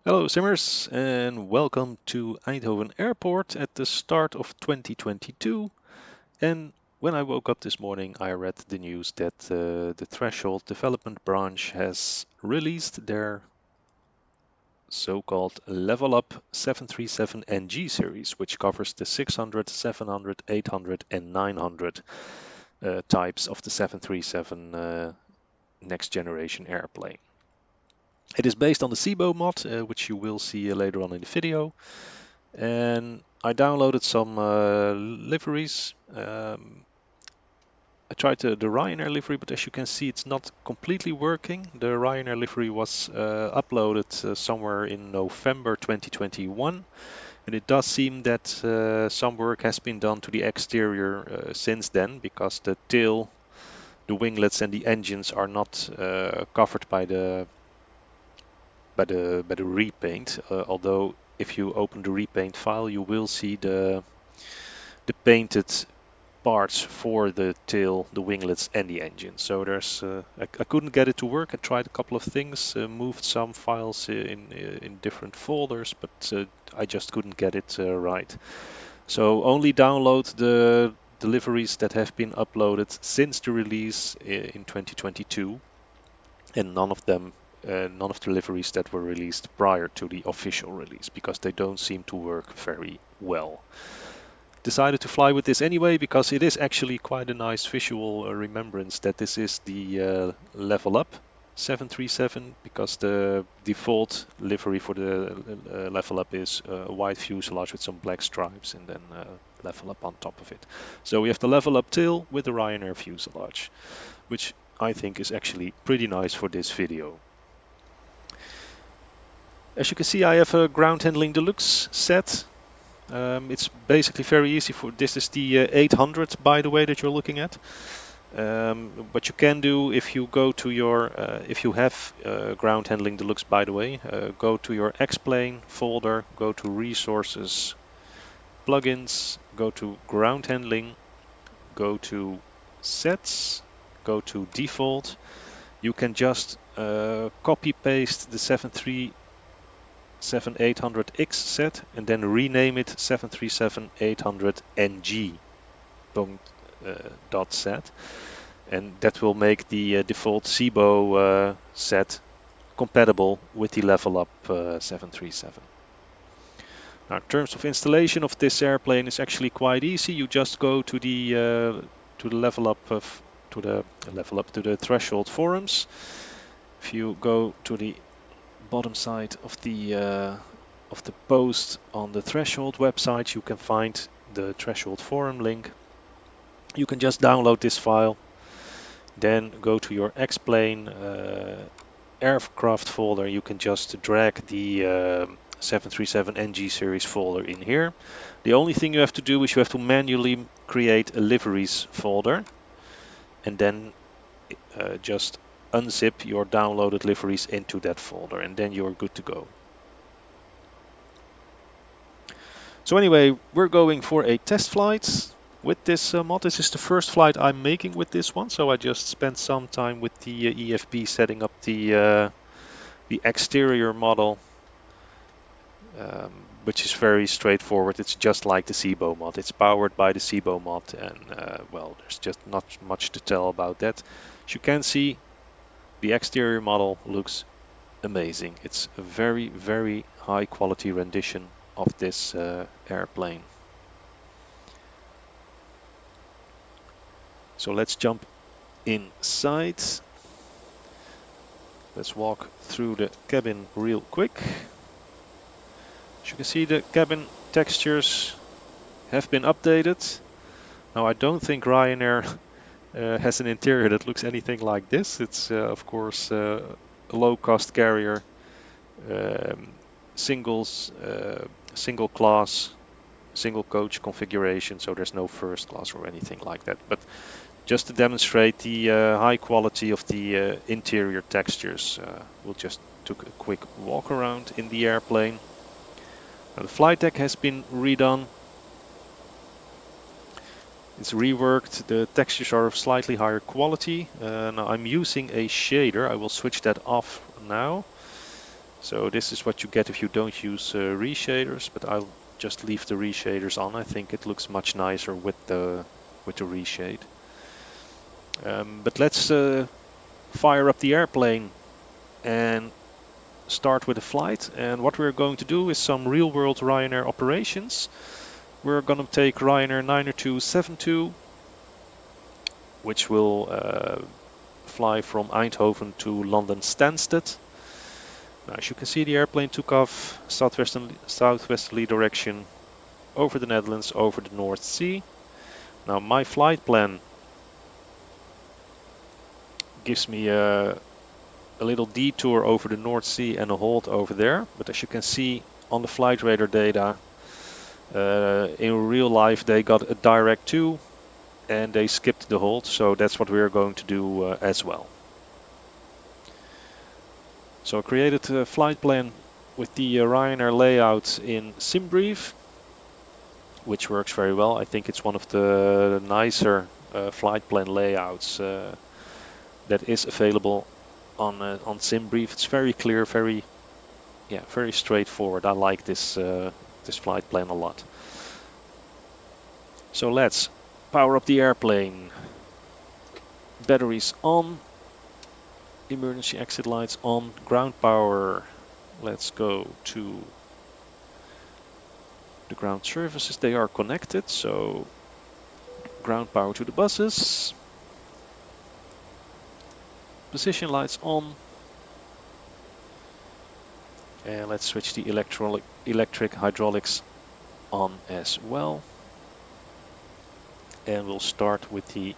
Hello Simmers and welcome to Eindhoven Airport at the start of 2022. And when I woke up this morning, I read the news that the Threshold development branch has released their so-called LevelUp 737 NG series, which covers the 600, 700, 800 and 900 types of the 737 next generation airplane. It is based on the SIBO mod, which you will see later on in the video. And I downloaded some liveries. I tried the Ryanair livery, but as you can see, it's not completely working. The Ryanair livery was uploaded somewhere in November 2021, and it does seem that some work has been done to the exterior since then, because the tail, the winglets, and the engines are not covered by the repaint. Although if you open the repaint file, you will see the painted parts for the tail, the winglets, and the engine. So there's I couldn't get it to work. I tried a couple of things, moved some files in different folders, but I just couldn't get it right. So only download the deliveries that have been uploaded since the release in 2022, and none of them. None of the deliveries that were released prior to the official release, because they don't seem to work very well. Decided to fly with this anyway because it is actually quite a nice visual remembrance that this is the LevelUp 737, because the default livery for the LevelUp is a white fuselage with some black stripes and then LevelUp on top of it. So we have the LevelUp tail with the Ryanair fuselage, which I think is actually pretty nice for this video. As you can see, I have a ground handling deluxe set. It's basically very easy. This is the 800, by the way, that you're looking at. What you can do if you go to your, if you have ground handling deluxe, by the way, go to your X-Plane folder, go to resources, plugins, go to ground handling, go to sets, go to default. You can just copy paste the 737-800X set and then rename it 737-800NG dot set, and that will make the default SIBO set compatible with the LevelUp 737. Now, in terms of installation of this airplane, is actually quite easy. You just go to the LevelUp to the Threshold forums. If you go to the bottom side of the post on the Threshold website, you can find the Threshold forum link. You can just download this file, then go to your X-Plane aircraft folder. You can just drag the 737 NG series folder in here. The only thing you have to do is you have to manually create a liveries folder, and then just unzip your downloaded liveries into that folder, and then you're good to go. So anyway, we're going for a test flight with this mod. This is the first flight I'm making with this one, so I just spent some time with the EFB setting up the exterior model, which is very straightforward. It's just like the SIBO mod. It's powered by the SIBO mod, and well, there's just not much to tell about that. As you can see, the exterior model looks amazing. It's a very, very high quality rendition of this airplane. So let's jump inside. Let's walk through the cabin real quick. As you can see, the cabin textures have been updated. Now, I don't think Ryanair has an interior that looks anything like this. It's of course a low-cost carrier, single class, single coach configuration, so there's no first class or anything like that. But just to demonstrate the high quality of the interior textures, we'll just took a quick walk around in the airplane. Now, the flight deck has been redone. It's reworked. The textures are of slightly higher quality. Now I'm using a shader. I will switch that off now. So this is what you get if you don't use reshaders, but I'll just leave the reshaders on. I think it looks much nicer with the reshade. But let's fire up the airplane and start with a flight. And what we're going to do is some real-world Ryanair operations. We're going to take Ryanair 90272, which will fly from Eindhoven to London Stansted. Now, as you can see, the airplane took off southwesterly direction over the Netherlands, over the North Sea. Now, my flight plan gives me a little detour over the North Sea and a halt over there. But as you can see on the flight radar data, in real life they got a direct to and they skipped the halt. So that's what we're going to do as well. So I created a flight plan with the Ryanair layout in SimBrief, which works very well. I think it's one of the nicer flight plan layouts that is available on SimBrief. It's very clear, very straightforward. I like this this flight plan a lot. So let's power up the airplane. Batteries on. Emergency exit lights on. Ground power. Let's go to the ground services. They are connected, so ground power to the buses. Position lights on. And let's switch the electric hydraulics on as well. And we'll start with the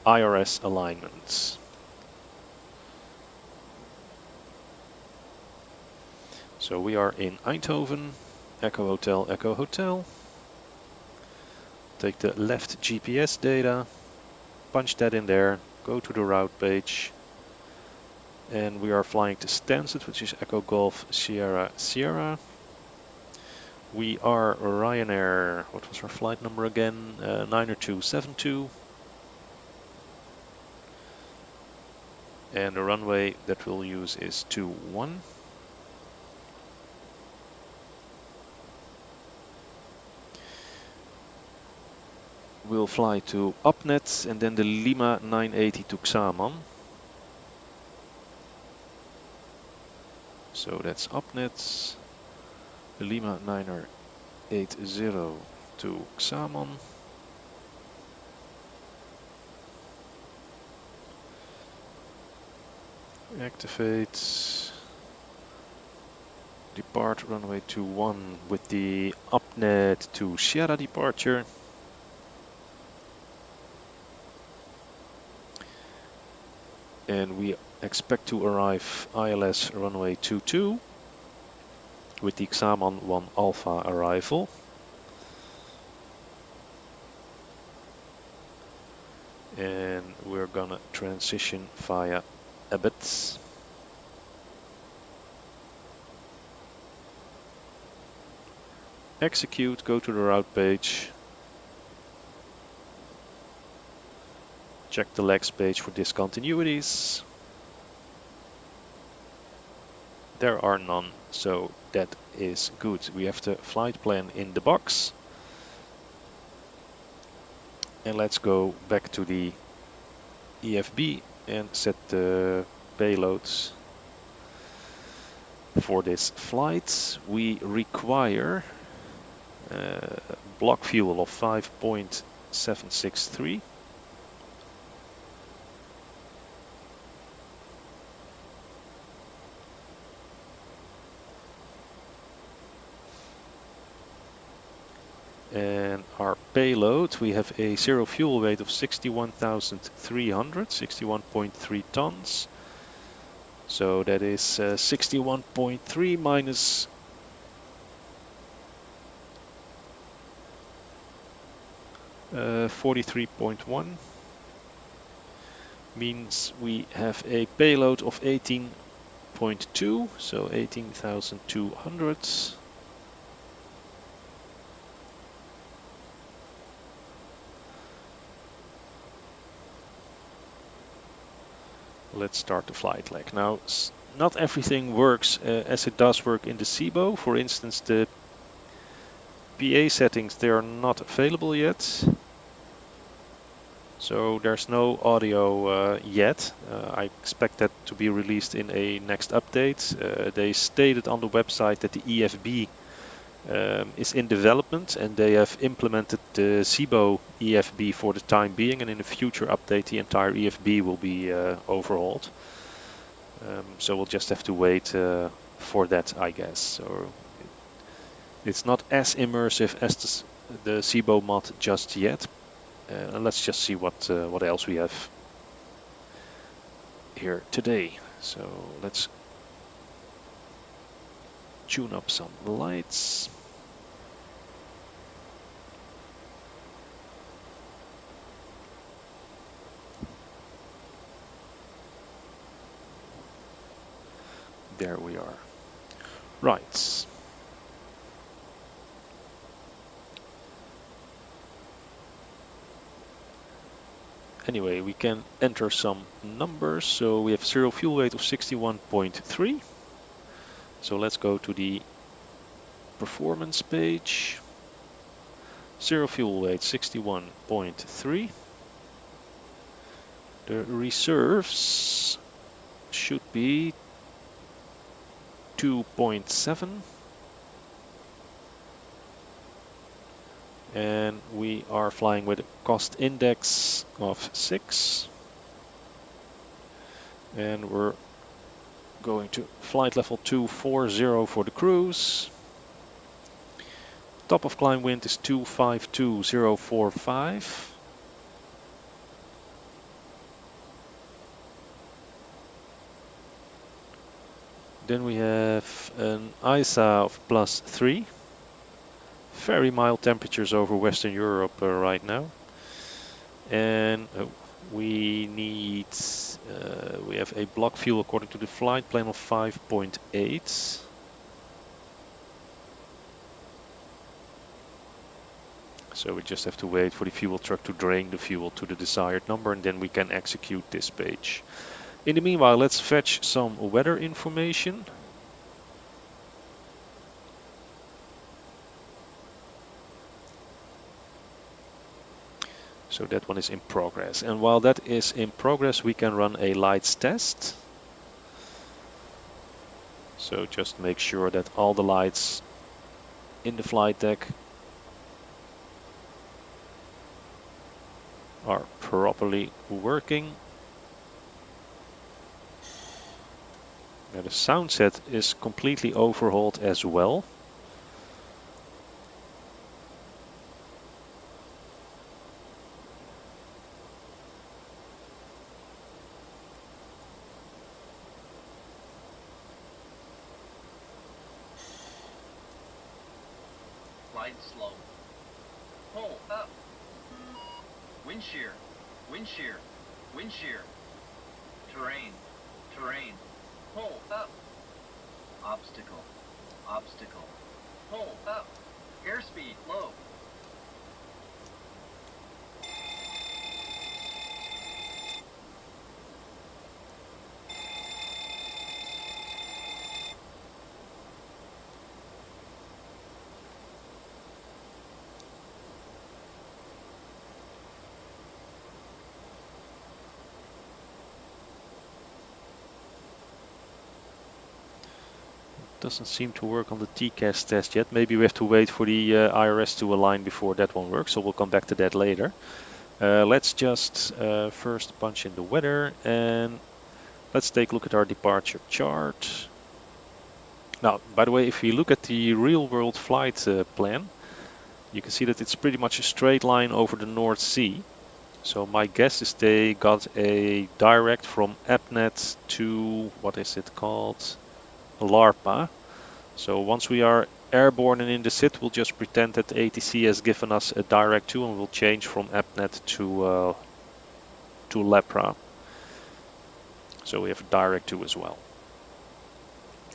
IRS alignments. So we are in Eindhoven, Echo Hotel, Echo Hotel. Take the left GPS data, punch that in there, go to the route page. And we are flying to Stansted, which is Echo Golf Sierra Sierra. We are Ryanair, what was our flight number again? 90272. And the runway that we'll use is 21. We'll fly to Upnet and then the Lima 980 to Xamon. So that's Upnet, the Lima 980 to Xamon. Activate. Depart runway 21 with the Upnet to Sierra departure. And we expect to arrive ILS runway 22 with the Xamon 1 Alpha arrival. And we're gonna transition via Abbott. Execute, go to the route page. Check the legs page for discontinuities. There are none, so that is good. We have the flight plan in the box. And let's go back to the EFB and set the payloads for this flight. We require block fuel of 5.763. And our payload, we have a zero fuel weight of 61,300, 61.3 tons. So that is 61.3 minus 43.1 means we have a payload of 18.2, so 18,200. Let's start the flight leg. Now not everything works as it does work in the SIBO. For instance, the PA settings, they are not available yet. So there's no audio yet. I expect that to be released in a next update. They stated on the website that the EFB is in development, and they have implemented the SIBO EFB for the time being, and in a future update the entire EFB will be overhauled. So we'll just have to wait for that, I guess. So it's not as immersive as the SIBO mod just yet. And let's just see what else we have here today. So let's tune up some lights. There we are. Right. Anyway, we can enter some numbers. So we have zero fuel weight of 61.3. So let's go to the performance page. Zero fuel weight 61.3. The reserves should be 2.7. And we are flying with a cost index of 6. And we're going to flight level 240 for the cruise. Top of climb wind is 252045. Then we have an ISA of +3. Very mild temperatures over Western Europe right now. And we need, we have a block fuel according to the flight plan of 5.8. So we just have to wait for the fuel truck to drain the fuel to the desired number, and then we can execute this page. In the meanwhile, let's fetch some weather information. So that one is in progress. And while that is in progress, we can run a lights test. So just make sure that all the lights in the flight deck are properly working. Now the sound set is completely overhauled as well. Glide slow. Pull up. Wind shear. Wind shear. Wind shear. Terrain. Terrain. Pull up. Obstacle. Obstacle. Pull up. Airspeed low. Doesn't seem to work on the TCAS test yet. Maybe we have to wait for the IRS to align before that one works, so we'll come back to that later. Let's just first punch in the weather, and let's take a look at our departure chart. Now, by the way, if you look at the real-world flight plan, you can see that it's pretty much a straight line over the North Sea. So my guess is they got a direct from AppNet to, what is it called? LARPA. So once we are airborne and in the SIT, we'll just pretend that ATC has given us a direct to, and we'll change from AppNet to LEPRA. So we have a direct to as well.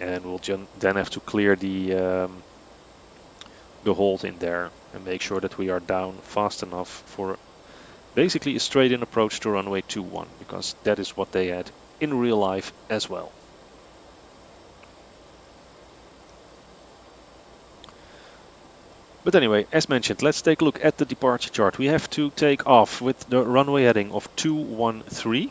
And we'll then have to clear the hold in there and make sure that we are down fast enough for basically a straight-in approach to runway 21, because that is what they had in real life as well. But anyway, as mentioned, let's take a look at the departure chart. We have to take off with the runway heading of 213.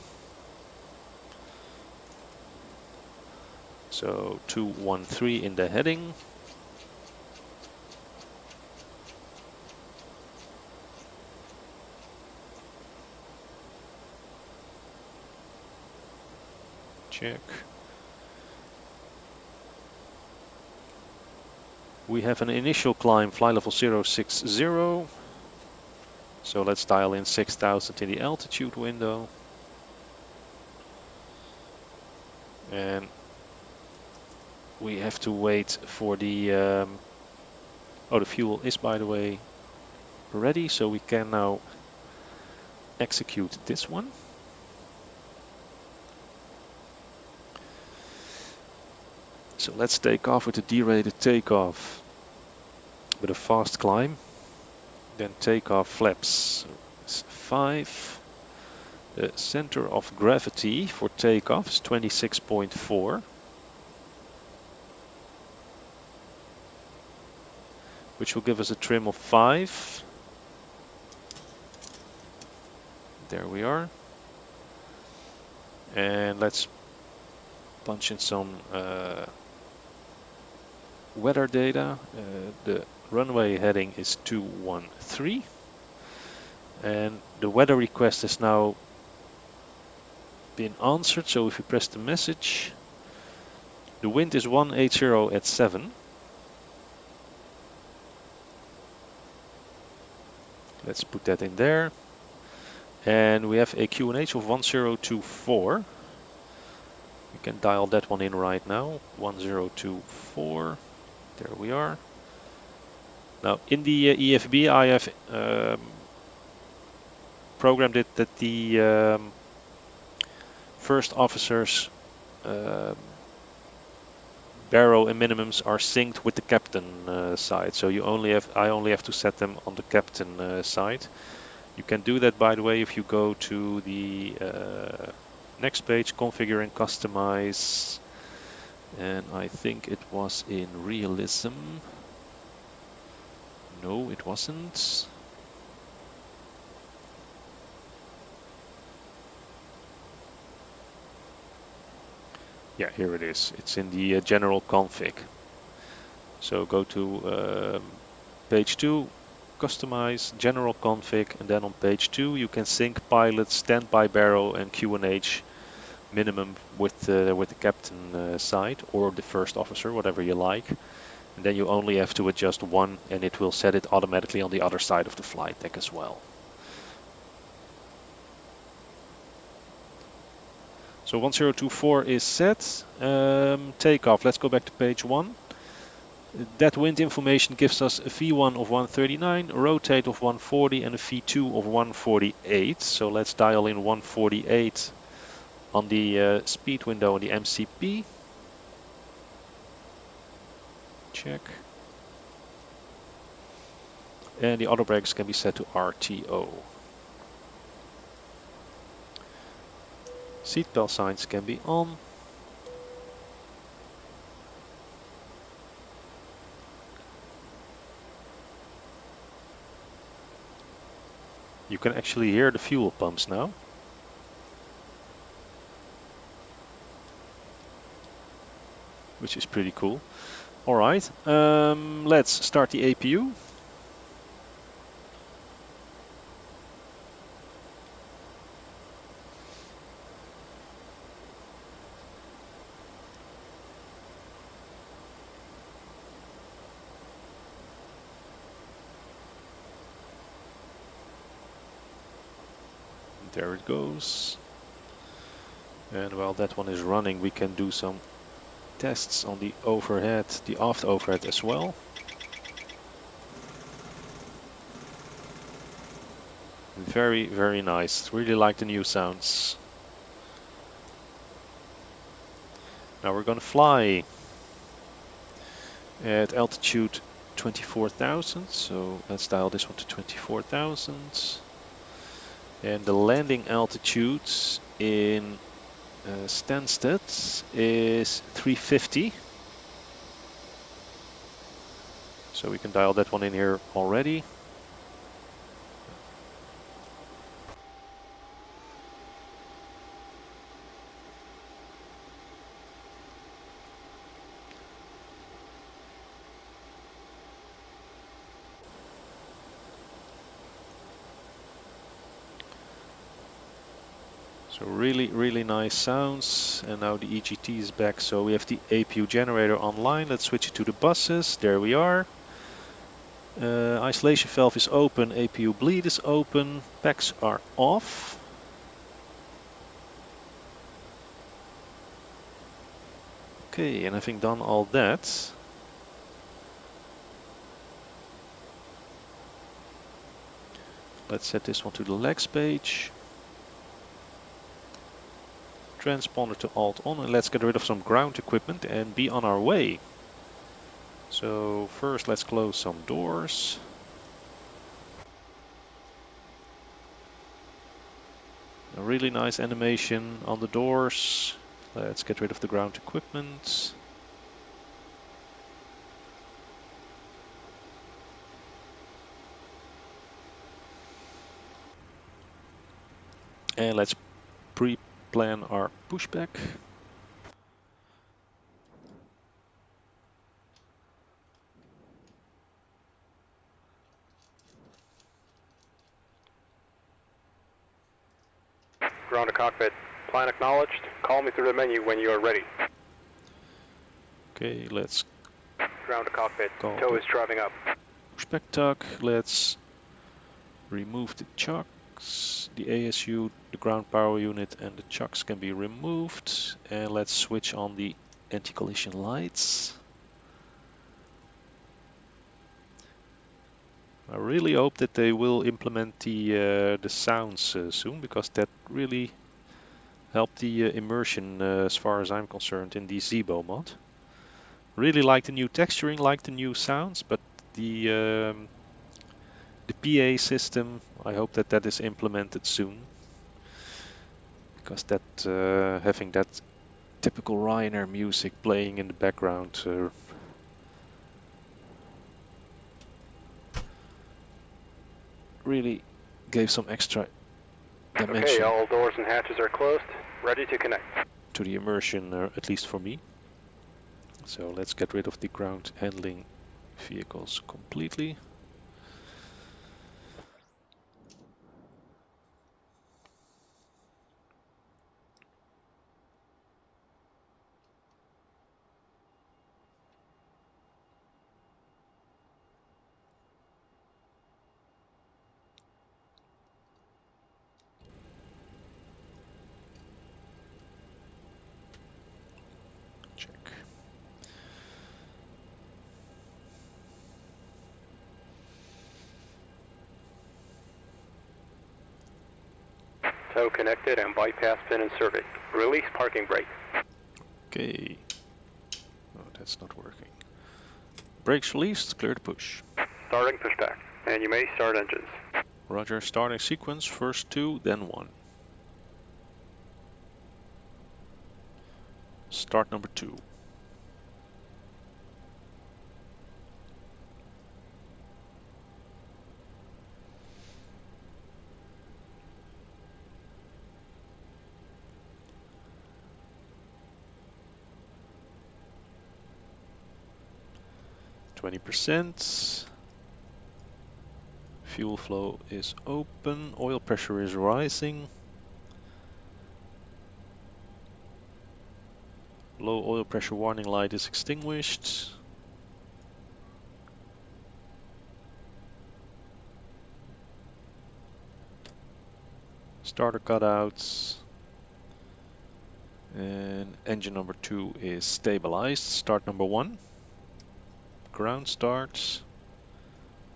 So 213 in the heading. Check. We have an initial climb, fly level 060. So let's dial in 6000 in the altitude window. And we have to wait for the... oh, the fuel is, by the way, ready. So we can now execute this one. So let's take off with a derated takeoff with a fast climb. Then takeoff flaps 5. The center of gravity for takeoff is 26.4. Which will give us a trim of 5. There we are. And let's punch in some weather data. The runway heading is 213. And the weather request has now been answered. So if you press the message, the wind is 180 at 7. Let's put that in there. And we have a QNH of 1024. We can dial that one in right now. 1024. There we are. Now in the EFB I have programmed it that the first officers barrow and minimums are synced with the captain side. So I only have to set them on the captain side. You can do that, by the way, if you go to the next page, configure and customize. And I think it was in realism. No, it wasn't. Yeah, here it is. It's in the general config. So go to page 2, customize, general config, and then on page 2 you can sync pilot, standby barrow, and QNH minimum with the captain side or the first officer, whatever you like. And then you only have to adjust one, and it will set it automatically on the other side of the flight deck as well. So 1024 is set. Takeoff. Let's go back to page 1. That wind information gives us a V1 of 139, a rotate of 140, and a V2 of 148. So let's dial in 148 on the speed window on the MCP. Check. And the auto brakes can be set to RTO. Seatbelt signs can be on. You can actually hear the fuel pumps now. Which is pretty cool. Alright, let's start the APU. There it goes. And while that one is running, we can do some tests on the overhead, the aft overhead as well. Very, very nice. Really like the new sounds. Now we're going to fly at altitude 24,000. So let's dial this one to 24,000. And the landing altitude in Stansted is 350. So we can dial that one in here already. So really nice sounds. And now the EGT is back. So we have the APU generator online. Let's switch it to the buses. There we are. Isolation valve is open. APU bleed is open. Packs are off. Okay, and having done all that, let's set this one to the legs page. Transponder to alt on, and let's get rid of some ground equipment and be on our way. So first let's close some doors. A really nice animation on the doors. Let's get rid of the ground equipment. And let's pre-plan our pushback. Ground to cockpit. Plan acknowledged. Call me through the menu when you are ready. Okay, let's Ground to cockpit. call Tow the is driving up. pushback tug. Let's remove the chucks, the ASU, the ground power unit, and the chucks can be removed. And let's switch on the anti-collision lights. I really hope that they will implement the sounds soon, because that really helped the immersion as far as I'm concerned in the Zibo mod. Really like the new texturing, like the new sounds, but the PA system, I hope that that is implemented soon, because that having that typical Ryanair music playing in the background really gave some extra dimension. Okay, all doors and hatches are closed. Ready to connect. To the immersion, at least for me. So let's get rid of the ground handling vehicles completely. Check. Tow connected and bypass pin inserted. Release parking brake. Okay. Oh, that's not working. Brakes released, clear to push. Starting pushback. And you may start engines. Roger, starting sequence, first 2, then 1. Start number 2. %. Fuel flow is open, oil pressure is rising. Low oil pressure warning light is extinguished. Starter cutouts. And engine number 2 is stabilized. Start number 1. Ground starts.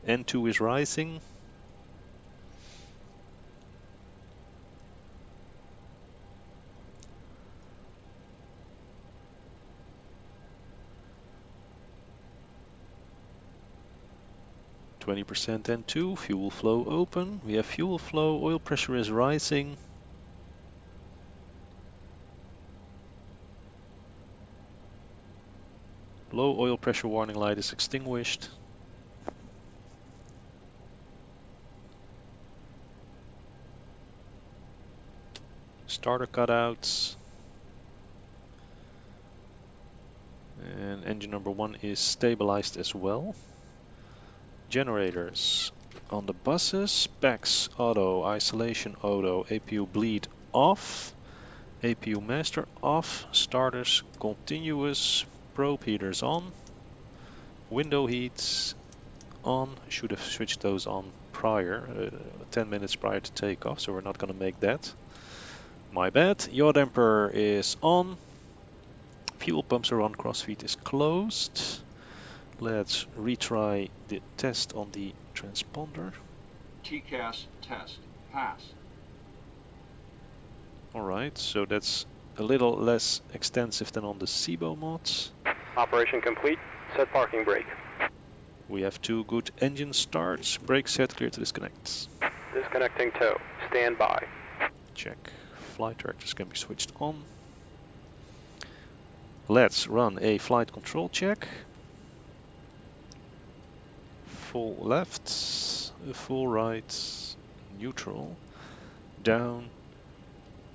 N2 is rising. %, N2, fuel flow open. We have fuel flow, oil pressure is rising. Low oil pressure warning light is extinguished. Starter cutouts. And engine number 1 is stabilized as well. Generators on the buses. Specs auto, isolation auto, APU bleed off. APU master off. Starters continuous. Probe heaters on. Window heats on. Should have switched those on prior, 10 minutes prior to takeoff, so we're not going to make that. My bad. Yaw damper is on. Fuel pumps are on. Crossfeed is closed. Let's retry the test on the transponder. TCAS test. Pass. Alright, so that's a little less extensive than on the SIBO mods. Operation complete. Set parking brake. We have 2 good engine starts. Brake set, clear to disconnect. Disconnecting tow. Stand by. Check. Flight directors can be switched on. Let's run a flight control check. Full left, full right, neutral, down,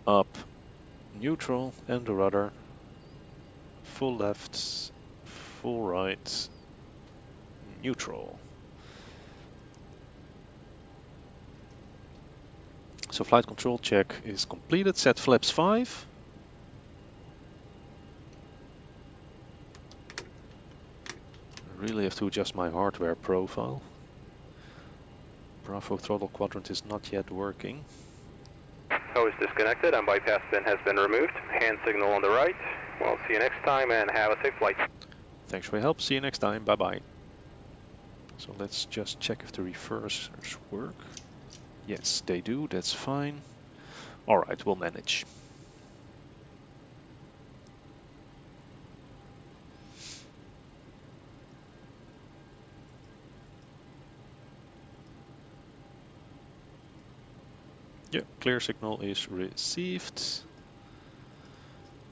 up, neutral, and the rudder. Full left, full right, neutral. So flight control check is completed. Set flaps 5. I really have to adjust my hardware profile. Bravo throttle quadrant is not yet working. Tow is disconnected and bypass pin has been removed. Hand signal on the right. We'll see you next time and have a safe flight. Thanks for your help. See you next time. Bye bye. So let's just check if the reversers work. Yes, they do. That's fine. Alright, we'll manage. Yeah, clear signal is received.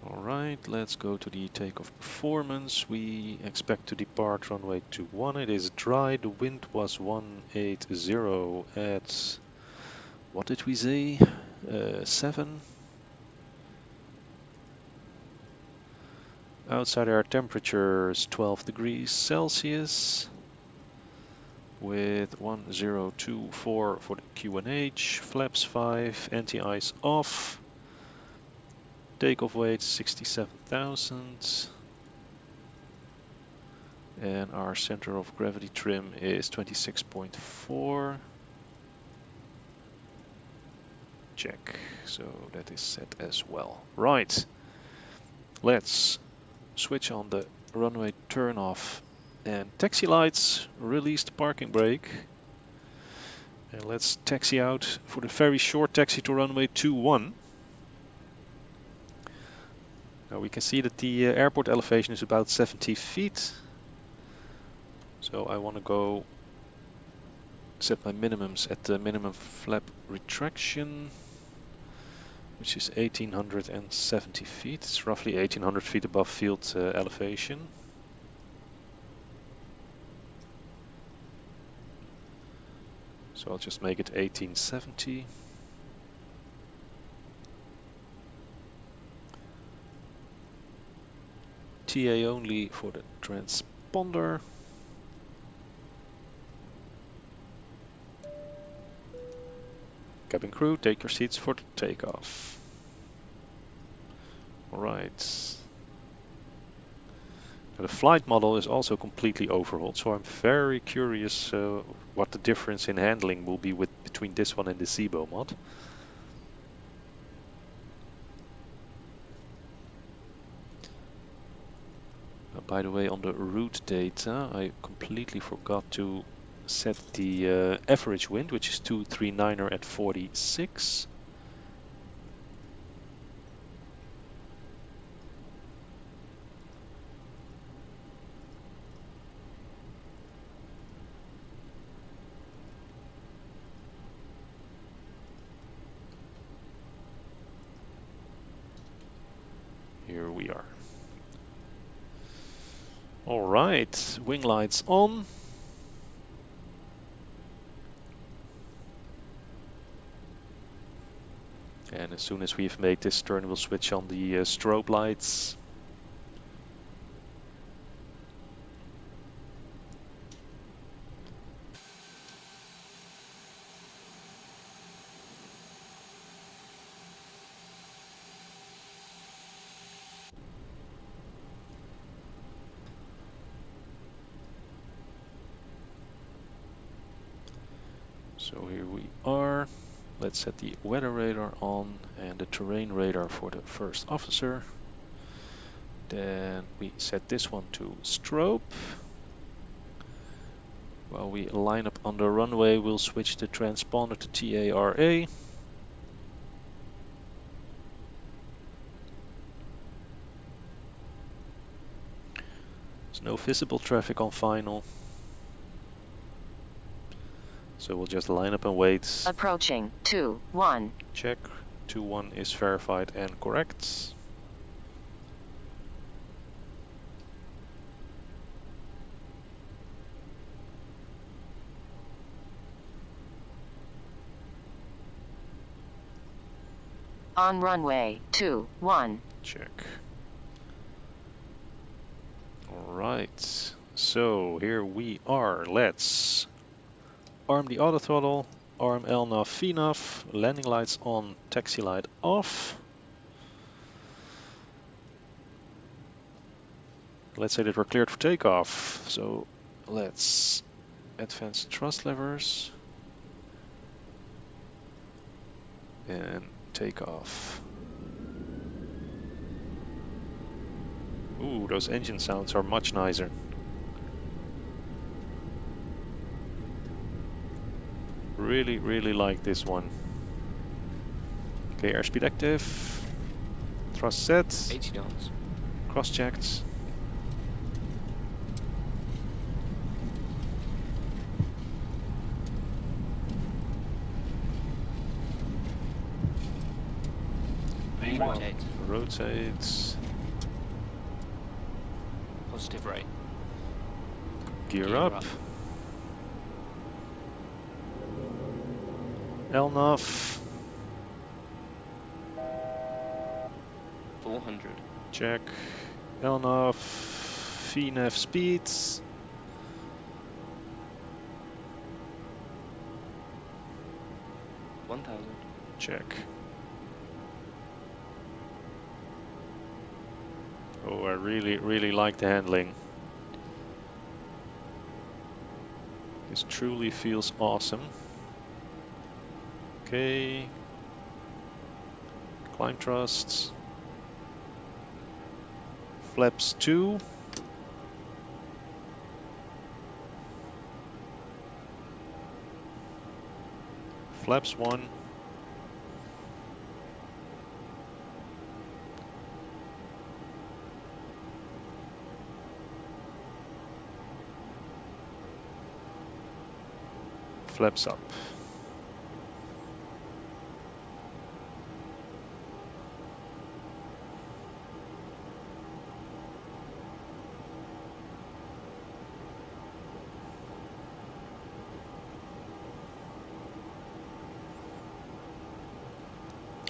Alright, let's go to the takeoff performance. We expect to depart runway 21. It is dry. The wind was 180 at, what did we say? 7. Outside air temperature is 12 degrees Celsius. With 1024 for the QNH, flaps 5, anti-ice off. Takeoff weight 67,000. And our center of gravity trim is 26.4. Check. So that is set as well. Right. Let's switch on the runway turn off and taxi lights. Release the parking brake. And let's taxi out for the very short taxi to runway 21. Now we can see that the airport elevation is about 70 feet. So I want to go set my minimums at the minimum flap retraction, which is 1870 feet. It's roughly 1800 feet above field elevation. So I'll just make it 1870. TA only for the transponder. Cabin crew, take your seats for the takeoff. Alright. The flight model is also completely overhauled, so I'm very curious what the difference in handling will be between this one and the SIBO mod. By the way, on the route data, I completely forgot to set the average wind, which is 239er at 46. Here we are. All right, wing lights on. And as soon as we've made this turn, we'll switch on the strobe lights. So here we are. Let's set the weather radar on and the terrain radar for the first officer. Then we set this one to strobe. While we line up on the runway, we'll switch the transponder to TARA. There's no visible traffic on final. So we'll just line up and wait. Approaching 2-1. Check. 2-1 is verified and correct. On runway 21. Check. Alright. So here we are. Let's arm the auto throttle, arm LNAV, VNAV, landing lights on, taxi light off. Let's say that we're cleared for takeoff. So let's advance thrust levers and take off. Ooh, those engine sounds are much nicer. Really, really like this one. Okay, airspeed active. Thrust set. 80 knots. Cross checked. Rotate. Rotate. Positive rate. Gear up. LNAV. 400. Check. LNAV. VNAV speeds. $1,000. Check. Oh, I really, really like the handling. This truly feels awesome. Okay. Climb thrusts. Flaps 2. Flaps 1. Flaps up.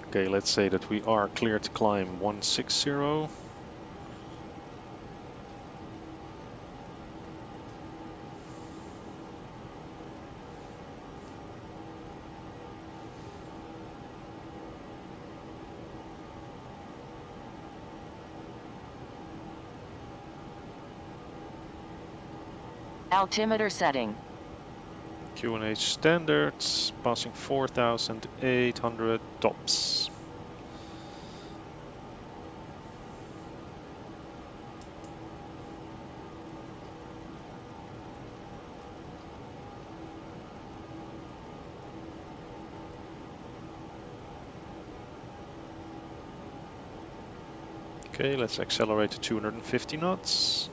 Okay, let's say that we are cleared to climb 160. Altimeter setting. QNH standards, passing 4,800 tops. Okay, let's accelerate to 250 knots.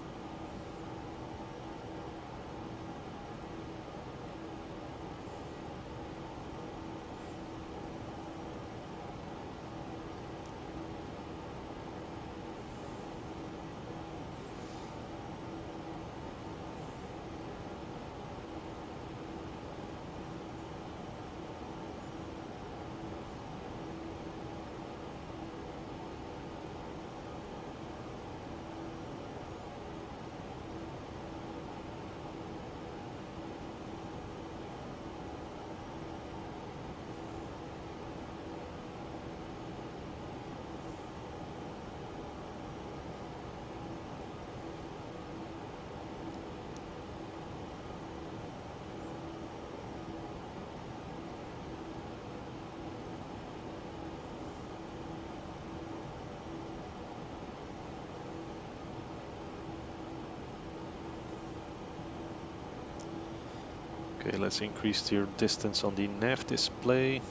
Okay, let's increase the distance on the nav display.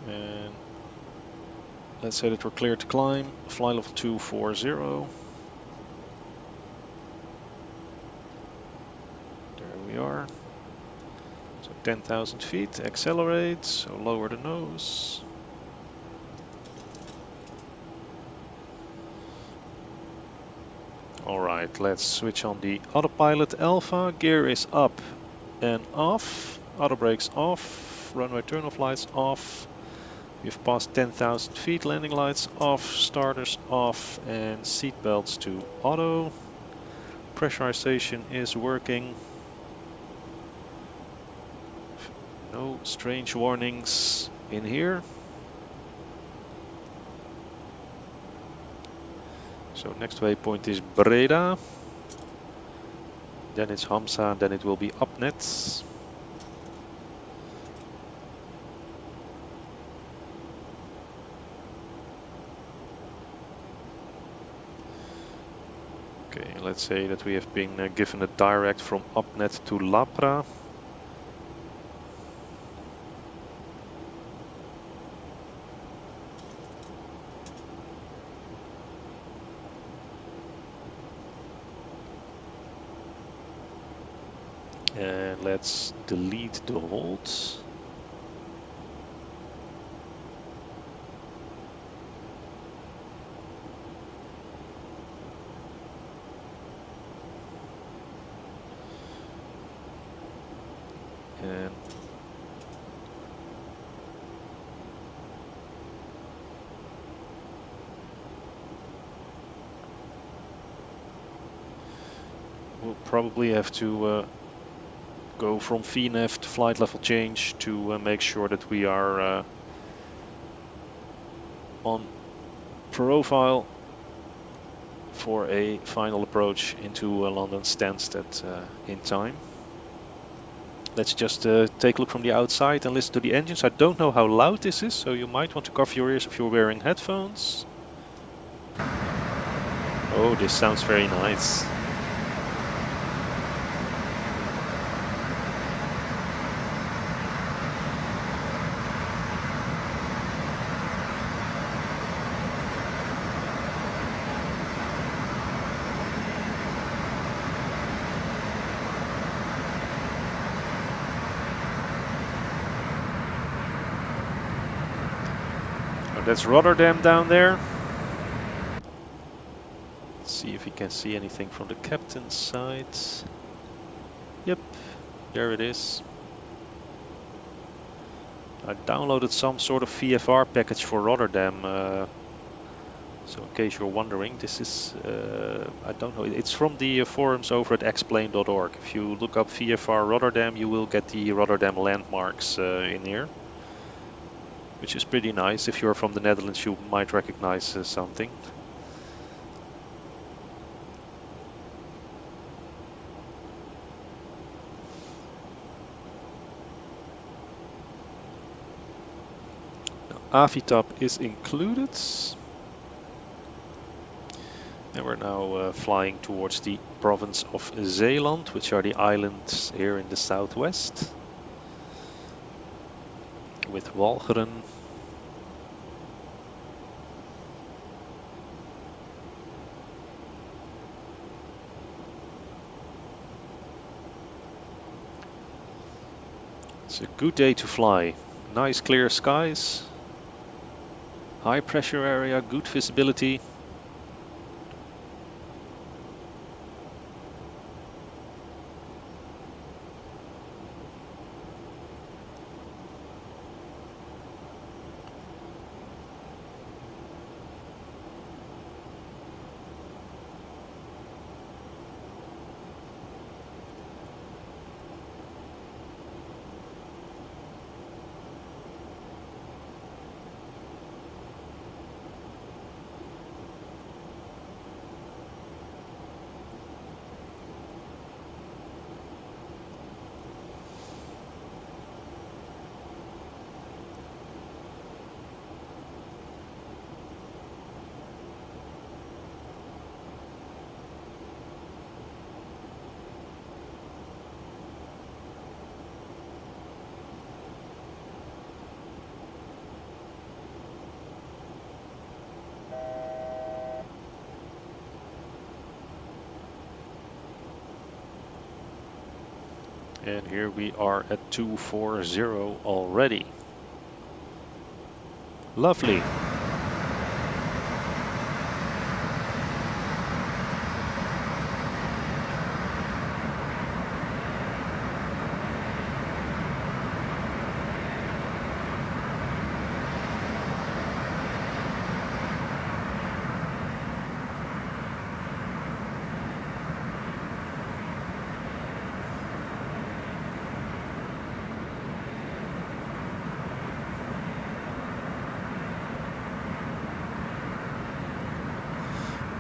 And let's say that we're clear to climb. Fly level 240. There we are. So 10,000 feet, accelerate, so lower the nose. Alright, let's switch on the autopilot alpha. Gear is up and off. Auto brakes off. Runway turn-off lights off. We've passed 10,000 feet. Landing lights off. Starters off. And seat belts to auto. Pressurization is working. No strange warnings in here. So next waypoint is Breda. Then it's Hamza, then it will be Upnet. Okay, let's say that we have been given a direct from Upnet to Lapra. And let's delete the holds. And we'll probably have to go from VNAV to flight level change to make sure that we are on profile for a final approach into London Stansted in time. Let's just take a look from the outside and listen to the engines. I don't know how loud this is, so you might want to cover your ears if you're wearing headphones. Oh, this sounds very nice. That's Rotterdam down there. Let's see if we can see anything from the captain's side. Yep, there it is. I downloaded some sort of VFR package for Rotterdam. So in case you're wondering, this is, I don't know, it's from the forums over at explain.org. If you look up VFR Rotterdam, you will get the Rotterdam landmarks in here. Which is pretty nice. If you're from the Netherlands, you might recognize something. Avitap is included. And we're now flying towards the province of Zeeland, which are the islands here in the southwest. With Walcheren. It's a good day to fly. Nice clear skies. High pressure area, good visibility. And here we are at 240 already. Lovely.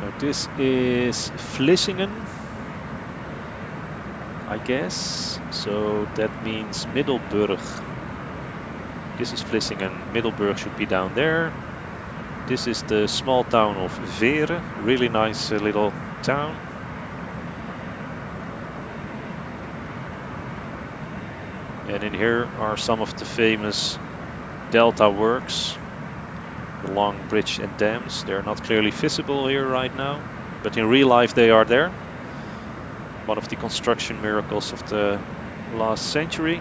Now this is Vlissingen, I guess. So that means Middelburg. This is Vlissingen. Middelburg should be down there. This is the small town of Veere. Really nice little town. And in here are some of the famous delta works. The long bridge and dams. They're not clearly visible here right now, but in real life they are there. One of the construction miracles of the last century.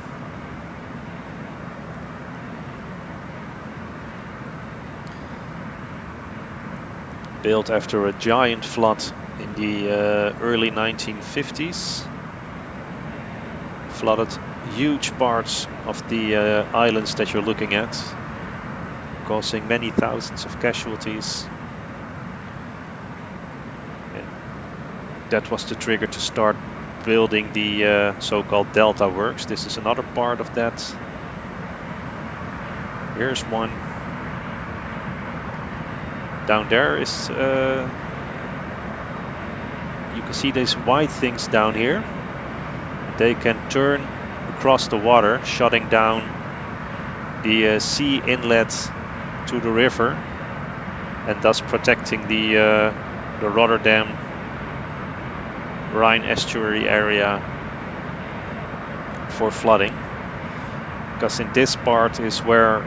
Built after a giant flood in the early 1950s. Flooded huge parts of the islands that you're looking at, causing many thousands of casualties. And that was the trigger to start building the so-called delta works. This is another part of that. Here's one. Down there is, you can see these white things down here. They can turn across the water, shutting down the sea inlet to the river, and thus protecting the Rotterdam Rhine estuary area for flooding. Because in this part is where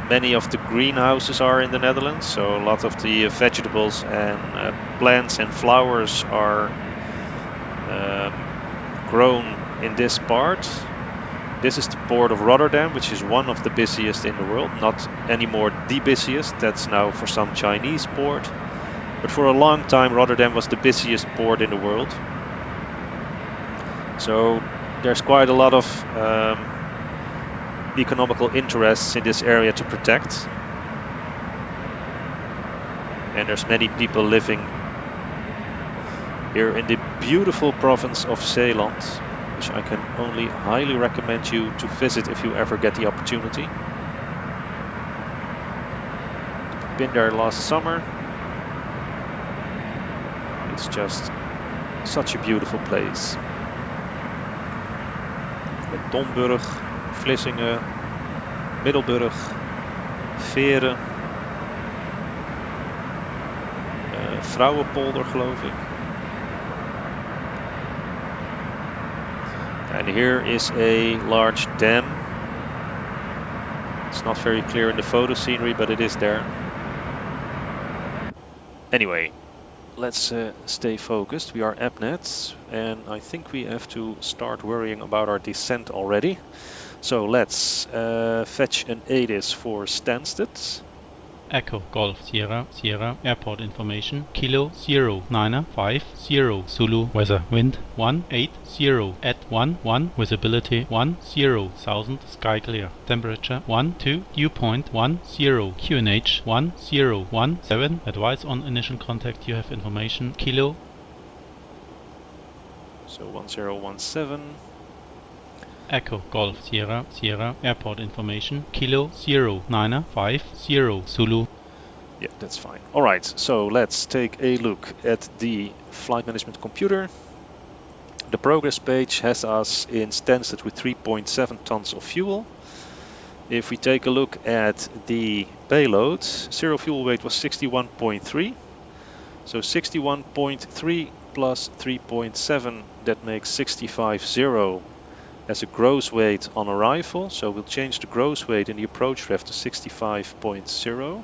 many of the greenhouses are in the Netherlands. So a lot of the vegetables and plants and flowers are grown in this part. This is the port of Rotterdam, which is one of the busiest in the world. Not anymore the busiest, that's now for some Chinese port. But for a long time Rotterdam was the busiest port in the world. So there's quite a lot of economical interests in this area to protect. And there's many people living here in the beautiful province of Zeeland, which I can only highly recommend you to visit if you ever get the opportunity. Been there last summer. It's just such a beautiful place. Met Domburg, Vlissingen, Middelburg, Veere, Vrouwenpolder geloof ik. And here is a large dam. It's not very clear in the photo scenery, but it is there. Anyway, let's stay focused. We are AppNet, and I think we have to start worrying about our descent already. So let's fetch an ADIS for Stansted. Echo Golf Sierra Sierra Airport information Kilo 0950 Zulu weather wind 180 at 11 visibility 10,000 sky clear temperature 12 dew point 10 QNH 1017 advice on initial contact you have information Kilo. So 1017. Echo Golf Sierra Sierra Airport information Kilo 0950 Zulu. Yeah, that's fine. All right, so let's take a look at the flight management computer. The progress page has us in Stansted with 3.7 tons of fuel. If we take a look at the payload, zero fuel weight was 61.3. So 61.3 plus 3.7, that makes 65.0 as a gross weight on arrival. So we'll change the gross weight in the approach ref to 65.0.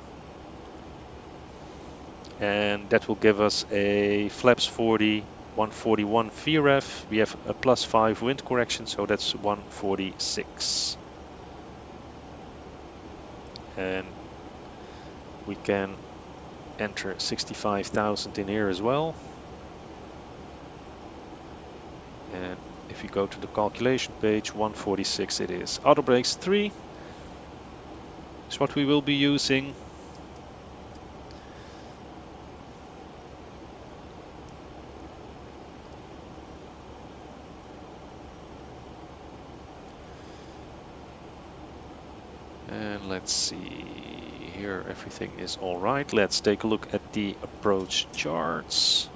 And that will give us a flaps 40 141 VREF. We have a +5 wind correction, so that's 146. And we can enter 65,000 in here as well. And if you go to the calculation page, 146 it is. Auto brakes 3 is what we will be using. And let's see, here everything is all right. Let's take a look at the approach charts.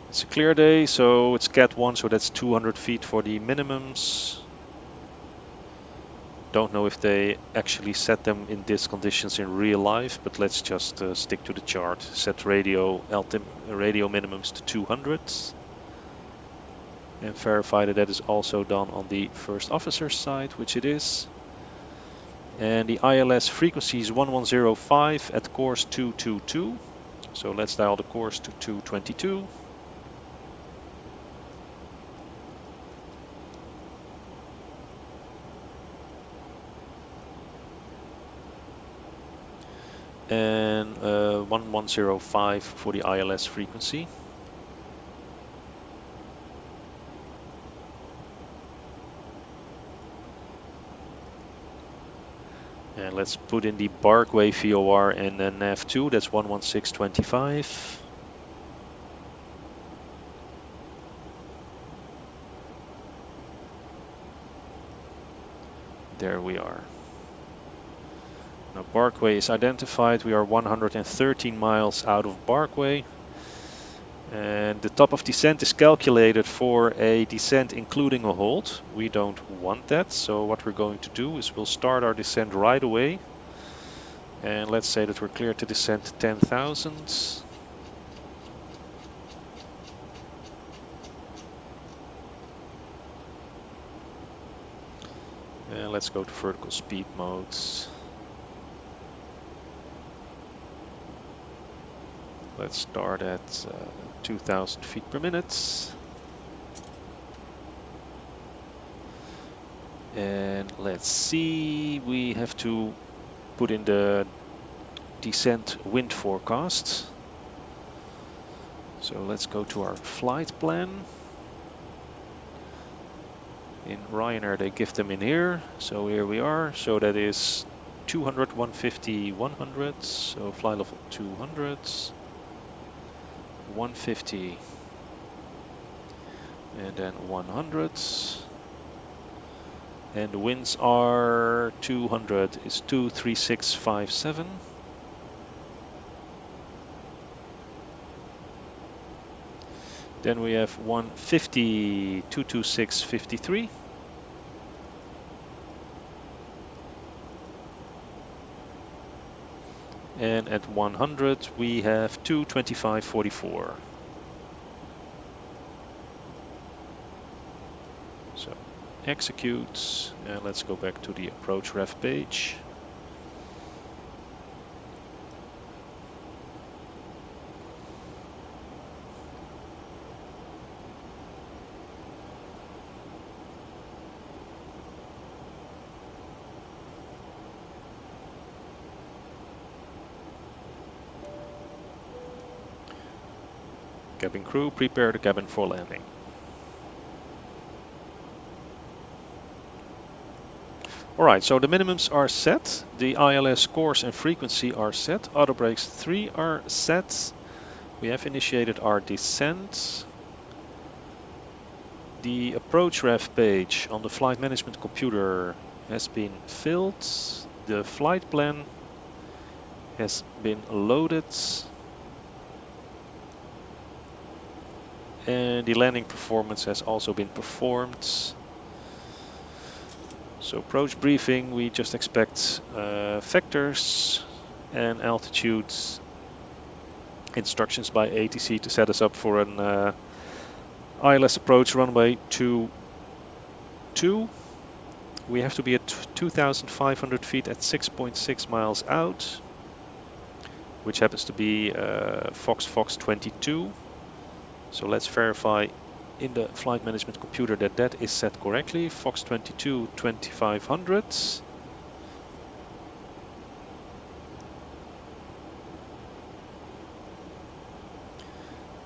It's a clear day, so it's Cat 1, so that's 200 feet for the minimums. Don't know if they actually set them in these conditions in real life, but let's just stick to the chart. Set radio minimums to 200. And verify that that is also done on the first officer's side, which it is. And the ILS frequency is 1105 at course 222. So let's dial the course to 222. And 1105 for the ILS frequency. And let's put in the Barkway VOR and nav2, that's 11625. There we are. Now Barkway is identified, we are 113 miles out of Barkway. And the top of descent is calculated for a descent including a hold. We don't want that, so what we're going to do is we'll start our descent right away. And let's say that we're clear to descend 10,000. And let's go to vertical speed modes. Let's start at 2,000 feet per minute. And let's see, we have to put in the descent wind forecast. So let's go to our flight plan. In Ryanair they give them in here, so here we are. So that is 200, 150, 100, so fly level 200, 150, and then 100. And the winds are 200 is 23657. Then we have 150, 22653. And at 100 we have 22544. So execute, and let's go back to the approach ref page. Cabin crew, prepare the cabin for landing. Alright, so the minimums are set, the ILS course and frequency are set, auto brakes 3 are set, we have initiated our descent. The approach ref page on the flight management computer has been filled, the flight plan has been loaded, and the landing performance has also been performed. So approach briefing, we just expect vectors and altitude instructions by ATC to set us up for an ILS approach runway 22. We have to be at 2,500 feet at 6.6 miles out, which happens to be Fox 22. So let's verify in the flight management computer that that is set correctly. Fox 22 2500.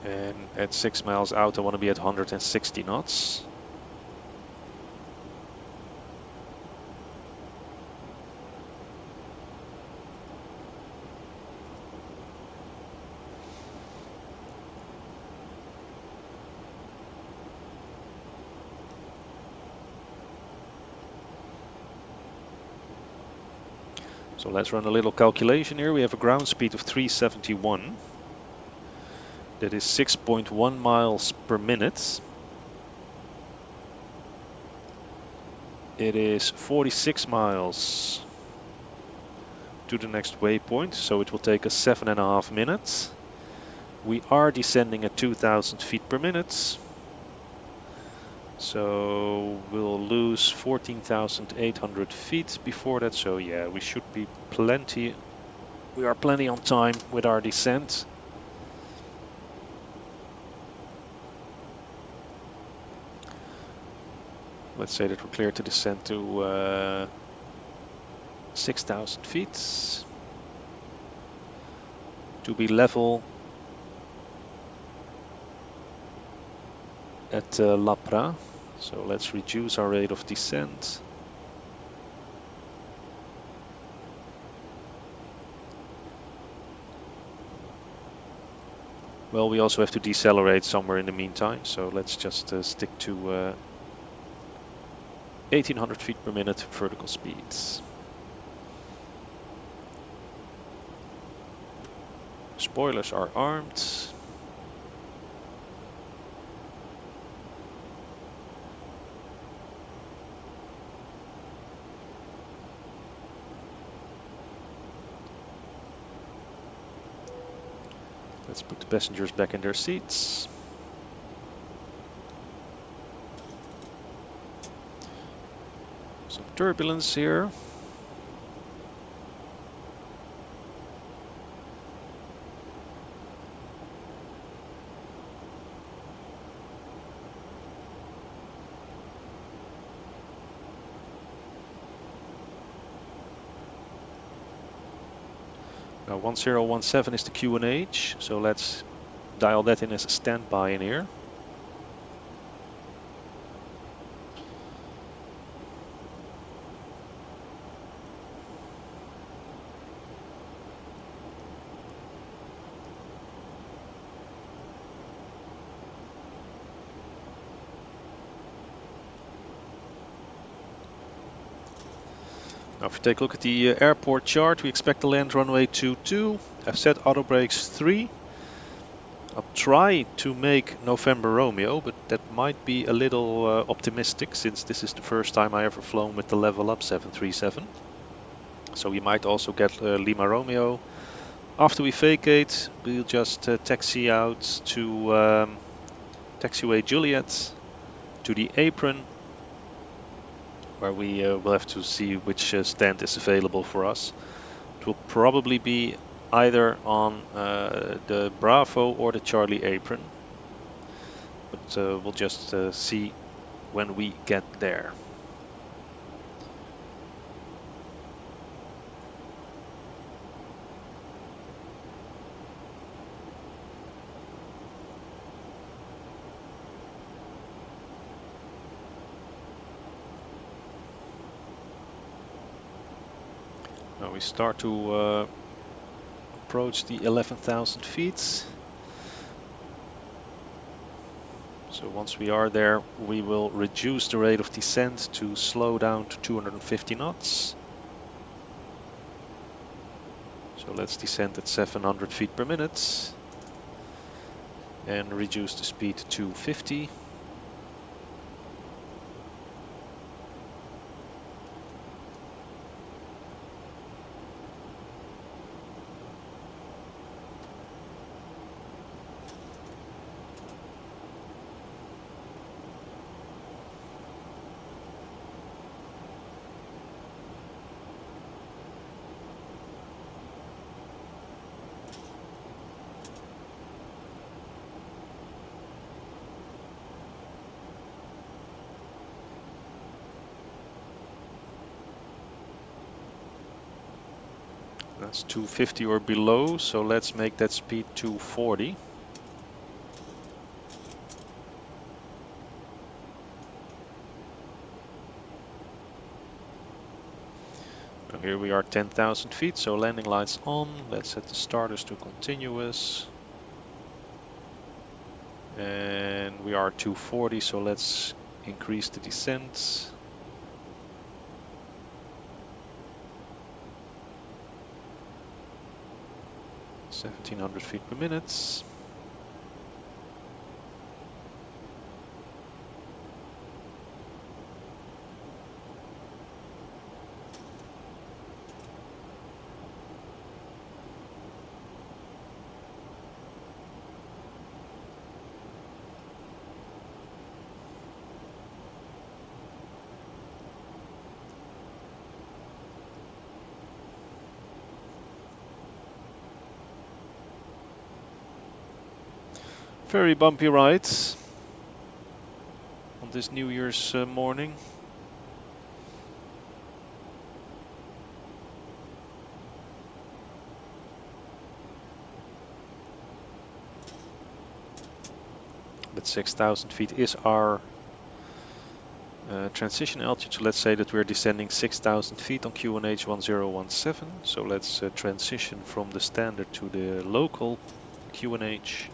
And at 6 miles out, I want to be at 160 knots. So let's run a little calculation here. We have a ground speed of 371. That is 6.1 miles per minute. It is 46 miles to the next waypoint, so it will take us 7.5 minutes. We are descending at 2,000 feet per minute. So we'll lose 14,800 feet before that. So yeah, we should be plenty. We are plenty on time with our descent. Let's say that we're clear to descend to 6,000 feet. To be level at Lapra. So let's reduce our rate of descent. Well, we also have to decelerate somewhere in the meantime, so let's just stick to 1800 feet per minute vertical speeds. Spoilers are armed. Let's put the passengers back in their seats. Some turbulence here. Now 1017 is the QNH, so let's dial that in as a standby in here. Now if you take a look at the airport chart, we expect to land runway 22. I've set auto brakes 3. I'll try to make November Romeo, but that might be a little optimistic since this is the first time I ever flown with the LevelUp 737. So we might also get Lima Romeo. After we vacate, we'll just taxi out to taxiway Juliet to the apron, where we will have to see which stand is available for us. It will probably be either on the Bravo or the Charlie apron, but we'll just see when we get there. Now we start to approach the 11,000 feet. So once we are there, we will reduce the rate of descent to slow down to 250 knots. So let's descend at 700 feet per minute and reduce the speed to 250. That's 250 or below, so let's make that speed 240. Now here we are 10,000 feet, so landing lights on. Let's set the starters to continuous. And we are 240, so let's increase the descent. 1700 feet per minute. Very bumpy rides on this New Year's morning. But 6,000 feet is our transition altitude. So let's say that we're descending 6,000 feet on QNH 1017. So let's transition from the standard to the local QNH.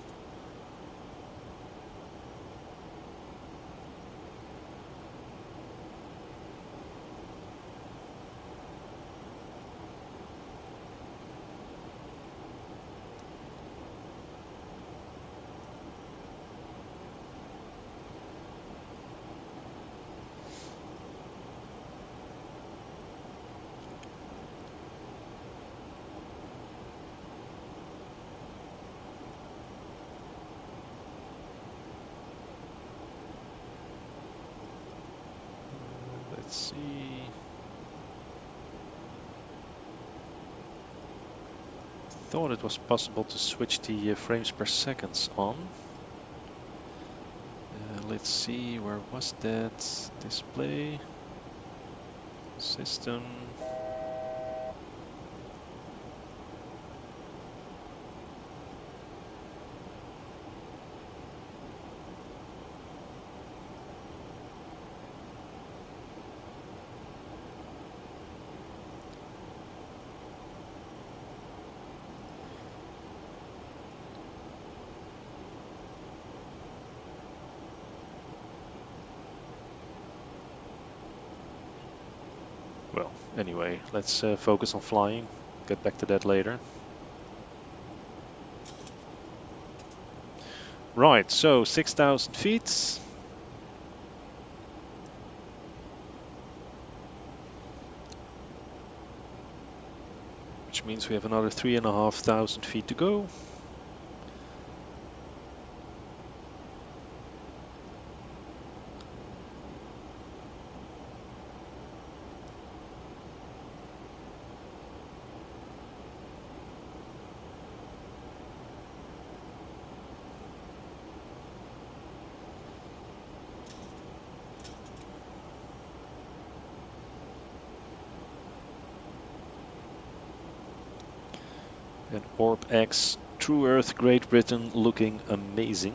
Let's see. Thought it was possible to switch the frames per second on. Let's see, where was that? Display. System. Well, anyway, let's focus on flying. Get back to that later. Right, so 6,000 feet. Which means we have another 3,500 feet to go. And Orb X, True Earth, Great Britain, looking amazing.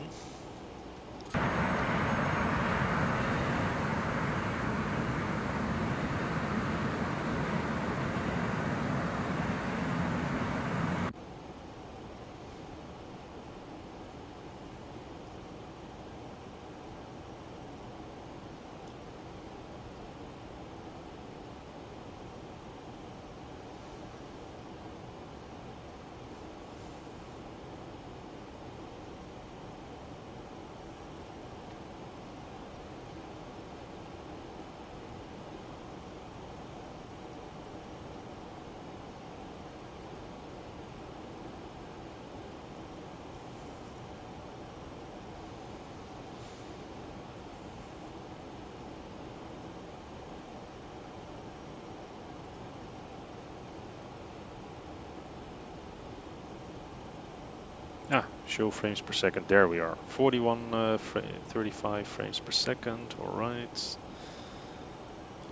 Show frames per second. There we are. 35 frames per second. All right.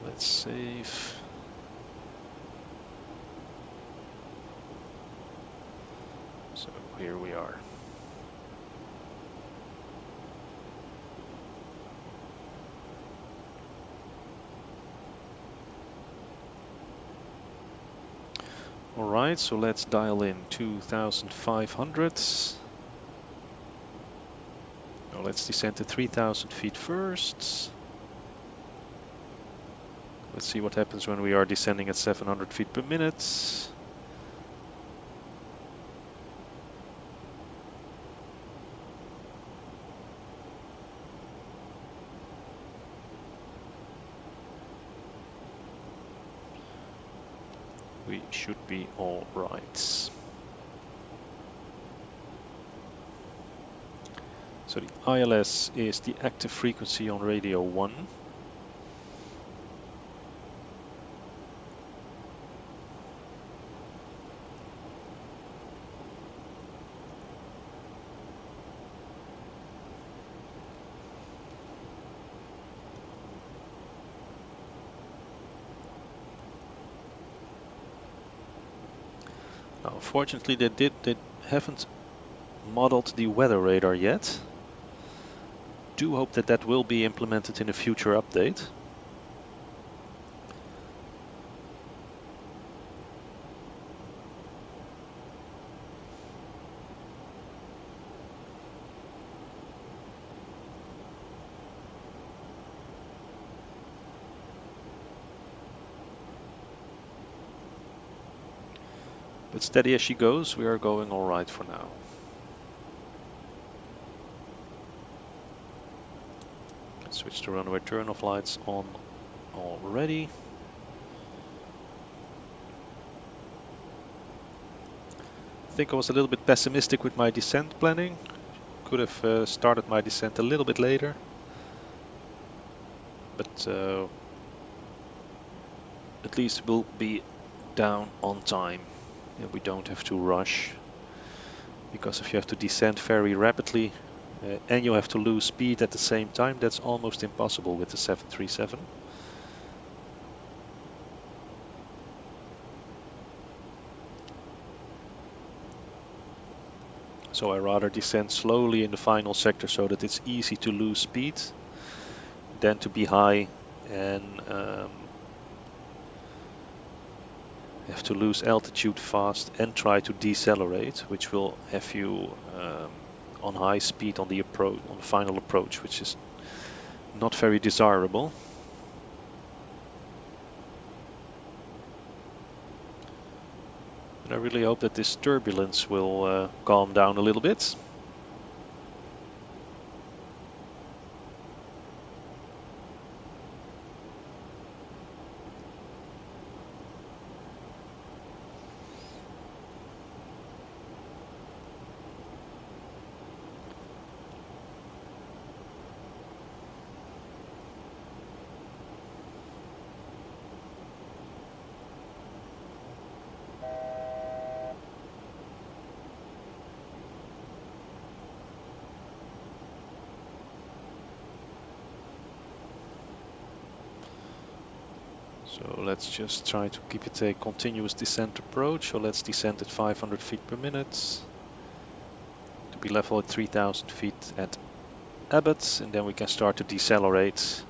Let's save. So here we are. Alright, so let's dial in 2,500. Now let's descend to 3,000 feet first. Let's see what happens when we are descending at 700 feet per minute. We should be all right. So the ILS is the active frequency on radio 1. Now, unfortunately, they haven't modeled the weather radar yet. Do hope that that will be implemented in a future update. But steady as she goes, we are going all right for now. Let's switch to runway turn-off lights on already. I think I was a little bit pessimistic with my descent planning. Could have started my descent a little bit later. But at least we'll be down on time. And we don't have to rush. Because if you have to descend very rapidly and you have to lose speed at the same time, that's almost impossible with the 737. So I rather descend slowly in the final sector so that it's easy to lose speed than to be high and have to lose altitude fast and try to decelerate, which will have you on high speed on the approach, on the final approach, which is not very desirable. And I really hope that this turbulence will calm down a little bit. So let's just try to keep it a continuous descent approach. So let's descend at 500 feet per minute to be level at 3,000 feet at Abbott, and then we can start to decelerate.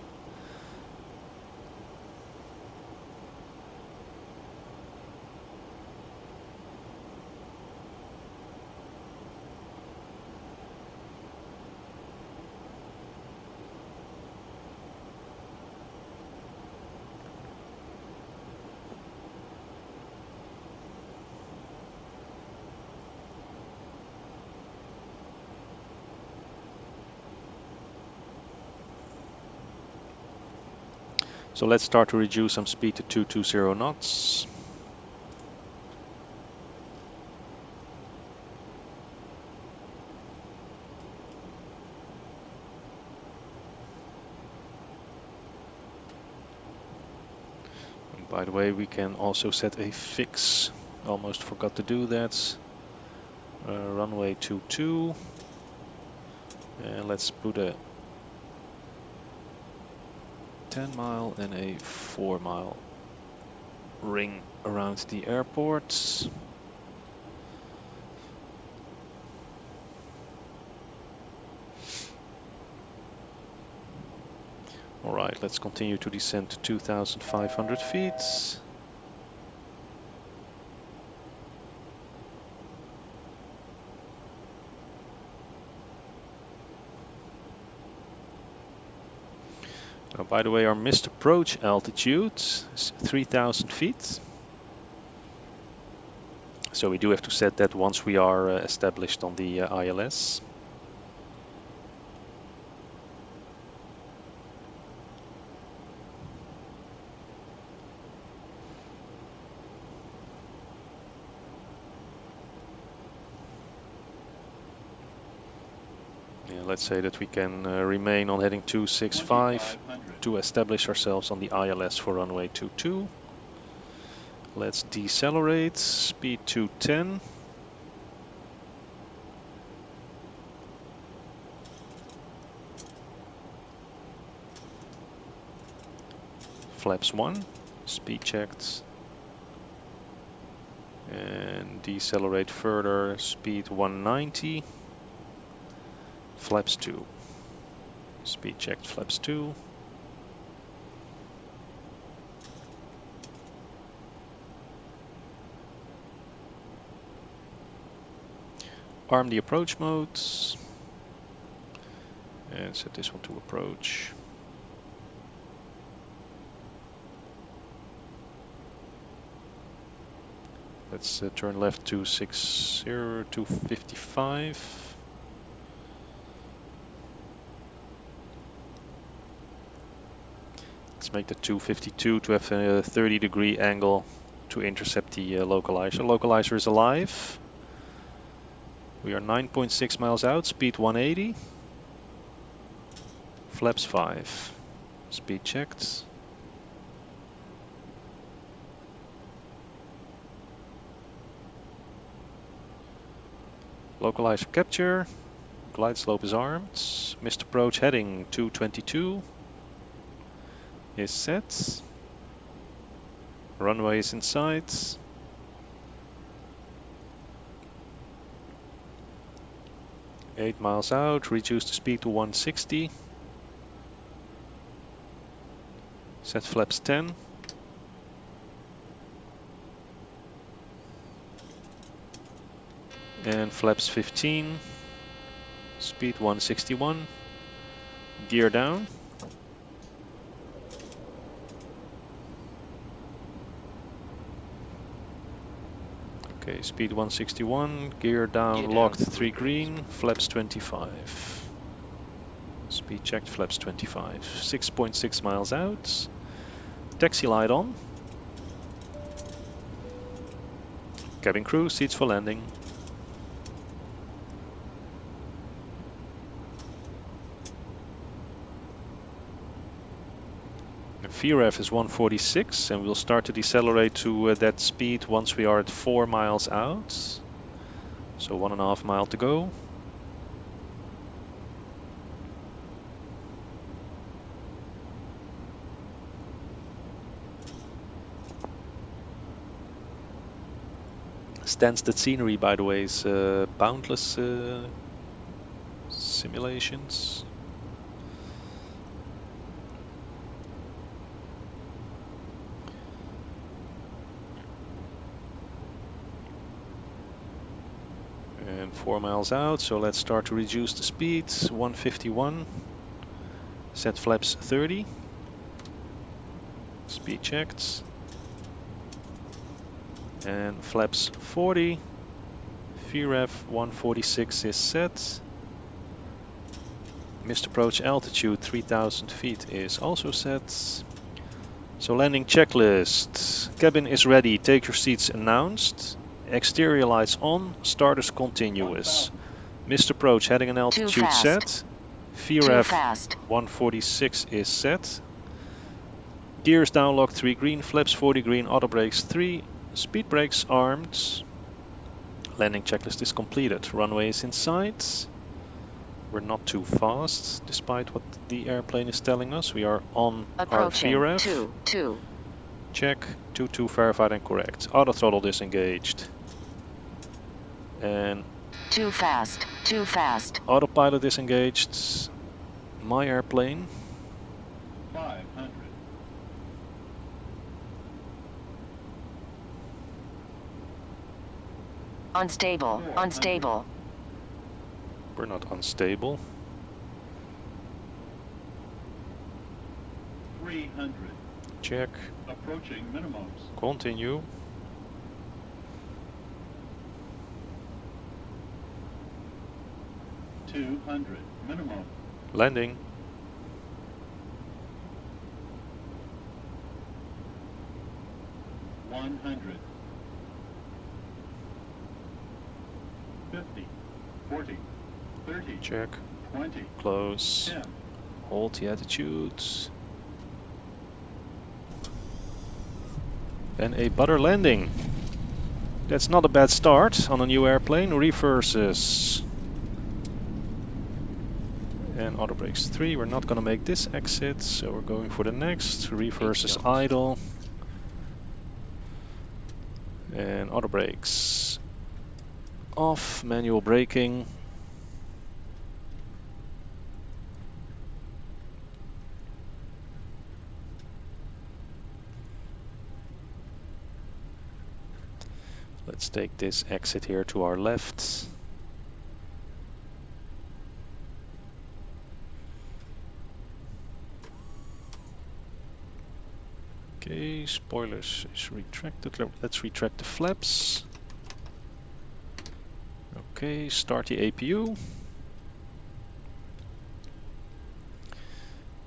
So let's start to reduce some speed to 220 knots. And by the way, we can also set a fix. Almost forgot to do that. Runway 22. And let's put a 10 mile and a 4 mile ring around the airport. Alright, let's continue to descend to 2,500 feet. Now, by the way, our missed approach altitude is 3,000 feet. So we do have to set that once we are established on the ILS. Yeah, let's say that we can remain on heading 265 to establish ourselves on the ILS for runway 22. Let's decelerate, speed 210. Flaps 1, speed checked. And decelerate further, speed 190. Flaps 2. Speed checked, flaps 2. Arm the approach modes. And set this one to approach. Let's turn left 260, 255. Let's make the 252 to have a 30-degree angle to intercept the localizer. Localizer is alive. We are 9.6 miles out, speed 180. Flaps 5. Speed checked. Localizer capture. Glide slope is armed. Missed approach heading 222 is set. Runway is in sight. Eight miles out, reduce the speed to 160. Set flaps 10. And flaps 15. Speed 161. Gear down. Okay, speed 161, gear down, locked 3 green, flaps 25. Speed checked, flaps 25. 6.6 miles out. Taxi light on. Cabin crew, seats for landing. VREF is 146 and we'll start to decelerate to that speed once we are at 4 miles out. So 1.5 mile to go. Stansted scenery, by the way, is boundless simulations. And 4 miles out, so let's start to reduce the speed. 151. Set flaps 30. Speed checked. And flaps 40. VREF 146 is set. Missed approach altitude 3000 feet is also set. So landing checklist. Cabin is ready, take your seats announced. Exterior lights on, starters continuous. Missed approach heading and altitude set. VREF 146 is set. Gears down, lock 3 green, flaps 40 green, auto brakes 3, speed brakes armed. Landing checklist is completed. Runway is in sight. We're not too fast, despite what the airplane is telling us. We are on Approaching our VREF. 2. Check, 22 verified and correct. Auto throttle disengaged. And Too fast. autopilot disengaged. My airplane. Unstable. 400. Unstable. We're not unstable. 300. Check. Approaching minimums. Continue. 200. Minimum. Landing. 100. 50. 40. 30. Check. 20. Close. 10. Hold the attitudes. And a butter landing. That's not a bad start on a new airplane. Reverses. And auto brakes 3. We're not going to make this exit, so we're going for the next. Reverses idle. And auto brakes off. Manual braking. Let's take this exit here to our left. Okay, spoilers is retracted. Let's retract the flaps. Okay, start the APU.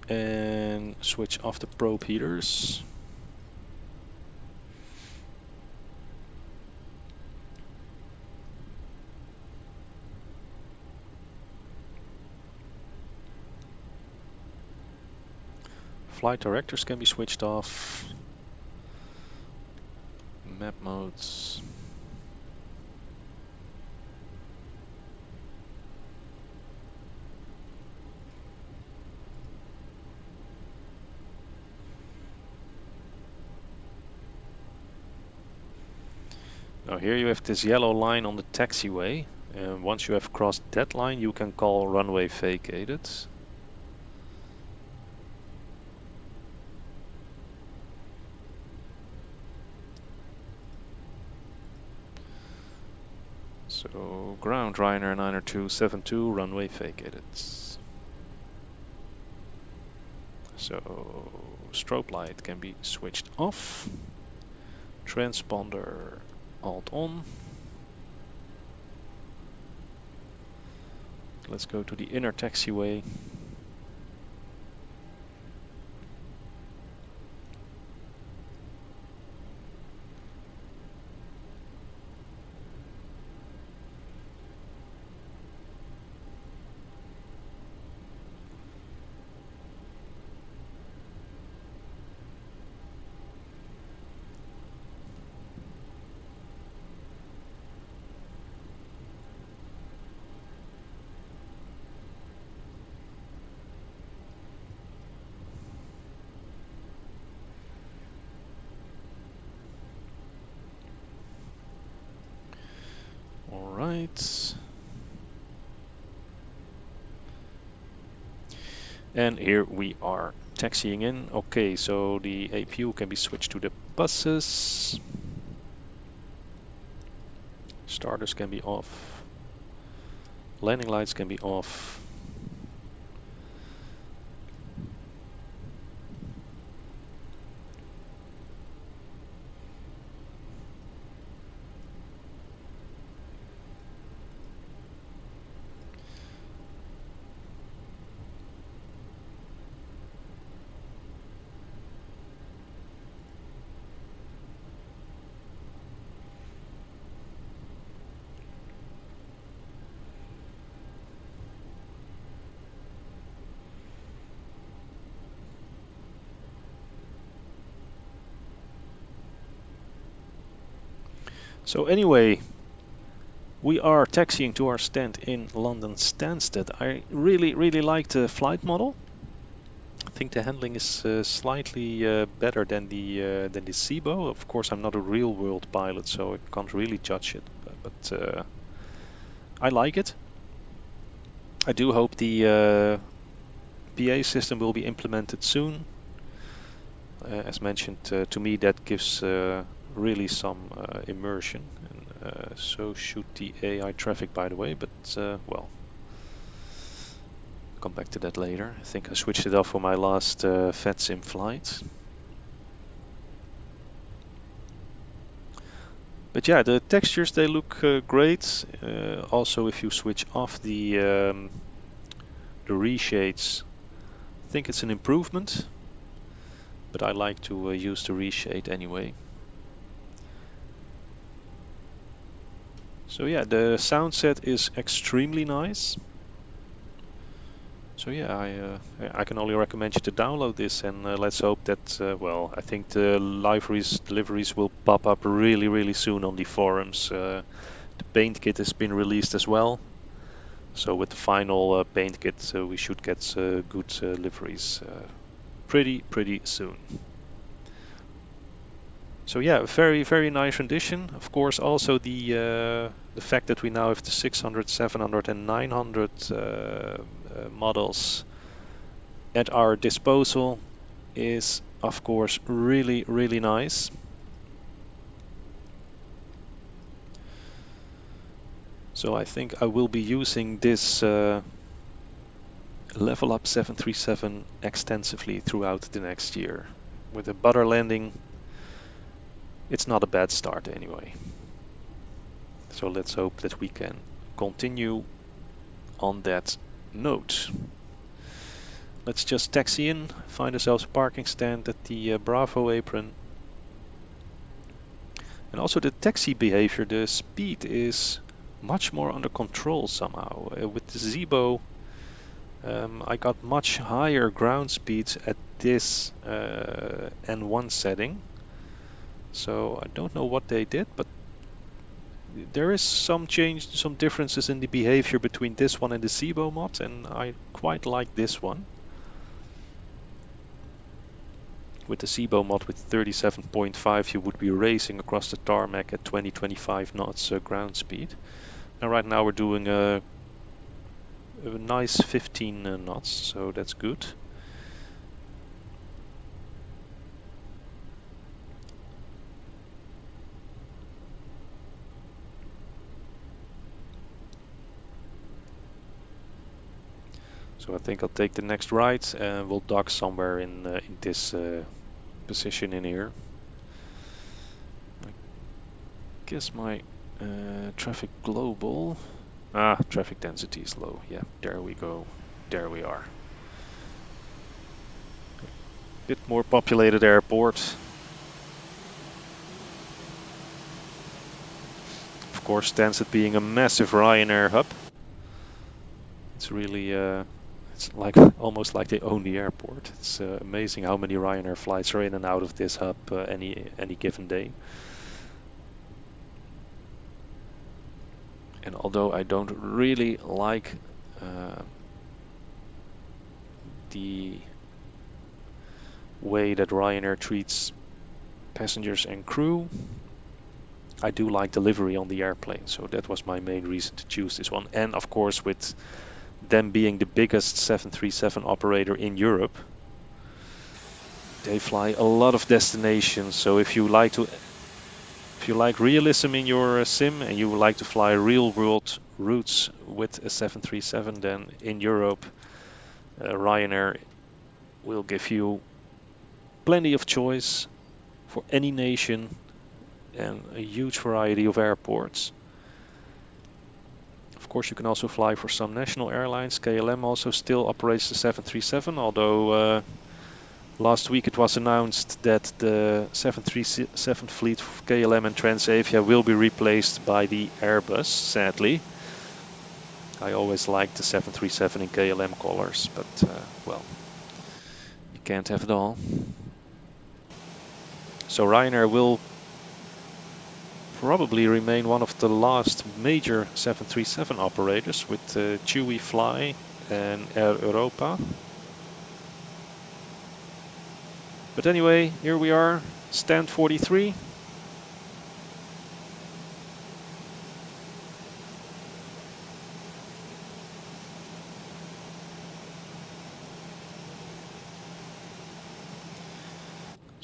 And switch off the probe heaters. Flight directors can be switched off. Map modes. Now here you have this yellow line on the taxiway. And once you have crossed that line, you can call runway vacated. So ground Ryanair 90272 runway vacated. So strobe light can be switched off. Transponder alt on. Let's go to the inner taxiway. Alright. And here we are taxiing in. Okay, so the APU can be switched to the buses. Starters can be off. Landing lights can be off. So anyway, we are taxiing to our stand in London Stansted. I really like the flight model. I think the handling is slightly better than the Cibo. Of course, I'm not a real-world pilot, so I can't really judge it. But I like it. I do hope the PA system will be implemented soon. As mentioned, to me that gives really some immersion, and so should the AI traffic, by the way, but well, come back to that later. I think I switched it off for my last VetSim flight. But yeah, the textures, they look great. Also, if you switch off the reshades, I think it's an improvement, but I like to use the reshade anyway. So yeah, the sound set is extremely nice. So yeah, I can only recommend you to download this, and let's hope that, well, I think the deliveries will pop up really soon on the forums. The paint kit has been released as well. So with the final paint kit, we should get good liveries pretty soon. So yeah, very nice rendition. Of course, also the fact that we now have the 600, 700, and 900 models at our disposal is, of course, really nice. So I think I will be using this LevelUp 737 extensively throughout the next year. With a butter landing, it's not a bad start anyway. So let's hope that we can continue on that note. Let's just taxi in, find ourselves a parking stand at the Bravo apron. And also the taxi behavior, the speed is much more under control somehow. With the Zibo, I got much higher ground speeds at this N1 setting. So I don't know what they did, but there is some change, some differences in the behavior between this one and the Zibo mod, and I quite like this one. With the Zibo mod with 37.5, you would be racing across the tarmac at 20-25 knots ground speed. And right now we're doing a nice 15 knots, so that's good. So I think I'll take the next right and we'll dock somewhere in this position in here. I guess my traffic global, traffic density is low. Yeah, there we go. There we are. Bit more populated airport. Of course, Stansted being a massive Ryanair hub. It's really, it's like almost like they own the airport. It's amazing how many Ryanair flights are in and out of this hub any given day. And although I don't really like the way that Ryanair treats passengers and crew, I do like delivery on the airplane, so that was my main reason to choose this one. And of course, with them being the biggest 737 operator in Europe, they fly a lot of destinations. So if you like realism in your sim and you would like to fly real world routes with a 737, then in Europe, Ryanair will give you plenty of choice for any nation and a huge variety of airports. Of course, you can also fly for some national airlines. KLM also still operates the 737, although last week it was announced that the 737 fleet of KLM and Transavia will be replaced by the Airbus, sadly. I always liked the 737 in KLM colors, but well, you can't have it all. So Ryanair will probably remain one of the last major 737 operators with TUI Fly and Air Europa. But anyway, here we are, stand 43.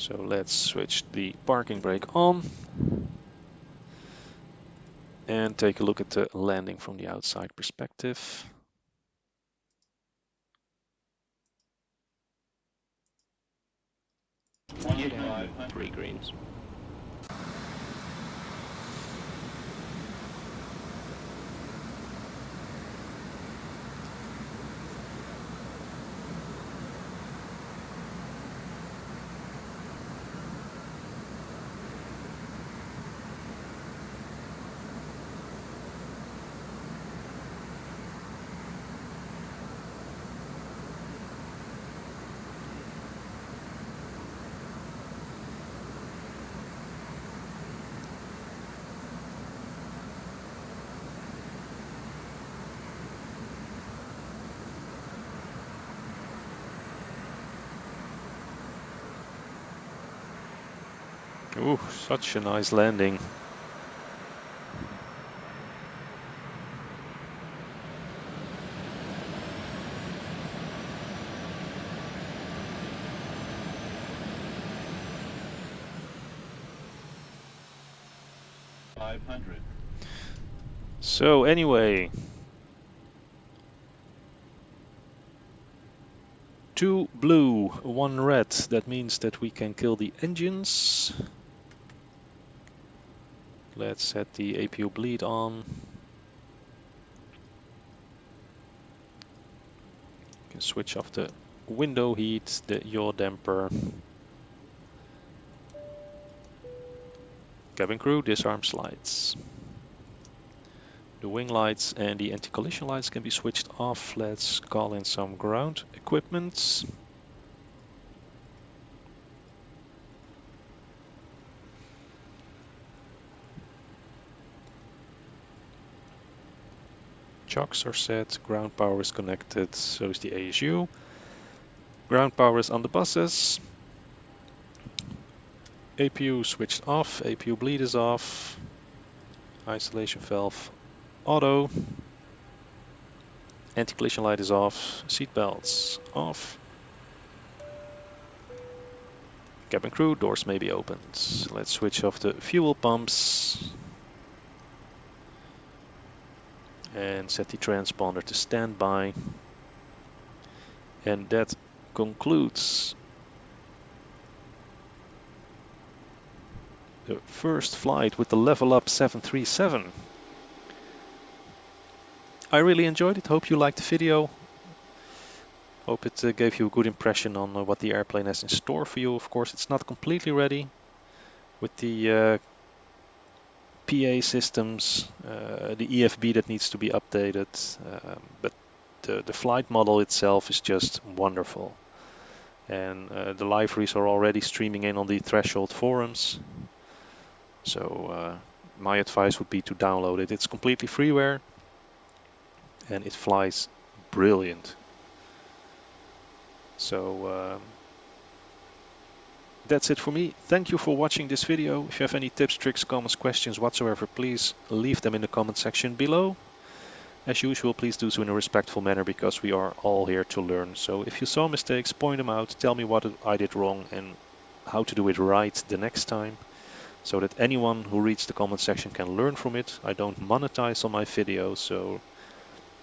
So let's switch the parking brake on and take a look at the landing from the outside perspective. You have 3 greens. Ooh, such a nice landing. So anyway, 2 blue, 1 red. That means that we can kill the engines. Let's set the APU bleed on. Can switch off the window heat, the yaw damper. Cabin crew, disarm slides. The wing lights and the anti-collision lights can be switched off. Let's call in some ground equipment. Chocks are set, ground power is connected, so is the ASU. Ground power is on the buses. APU switched off, APU bleed is off. Isolation valve auto. Anti-collision light is off, seat belts off. Cabin crew, doors may be opened. Let's switch off the fuel pumps. And set the transponder to standby. And that concludes the first flight with the LevelUp 737. I really enjoyed it, hope you liked the video. Hope it gave you a good impression on what the airplane has in store for you. Of course, it's not completely ready with the PA systems, the EFB that needs to be updated, but the flight model itself is just wonderful. And the liveries are already streaming in on the Threshold forums. So my advice would be to download it. It's completely freeware and it flies brilliant. So that's it for me. Thank you for watching this video. If you have any tips, tricks, comments, questions whatsoever, please leave them in the comment section below. As usual, please do so in a respectful manner because we are all here to learn. So if you saw mistakes, point them out, tell me what I did wrong and how to do it right the next time, so that anyone who reads the comment section can learn from it. I don't monetize on my videos, so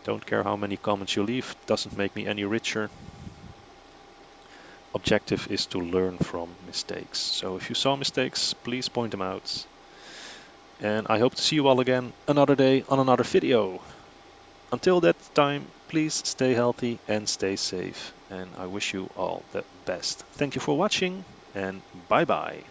don't care how many comments you leave, doesn't make me any richer. Objective is to learn from mistakes. So if you saw mistakes, please point them out. And I hope to see you all again another day on another video. Until that time, please stay healthy and stay safe. And I wish you all the best. Thank you for watching and bye bye.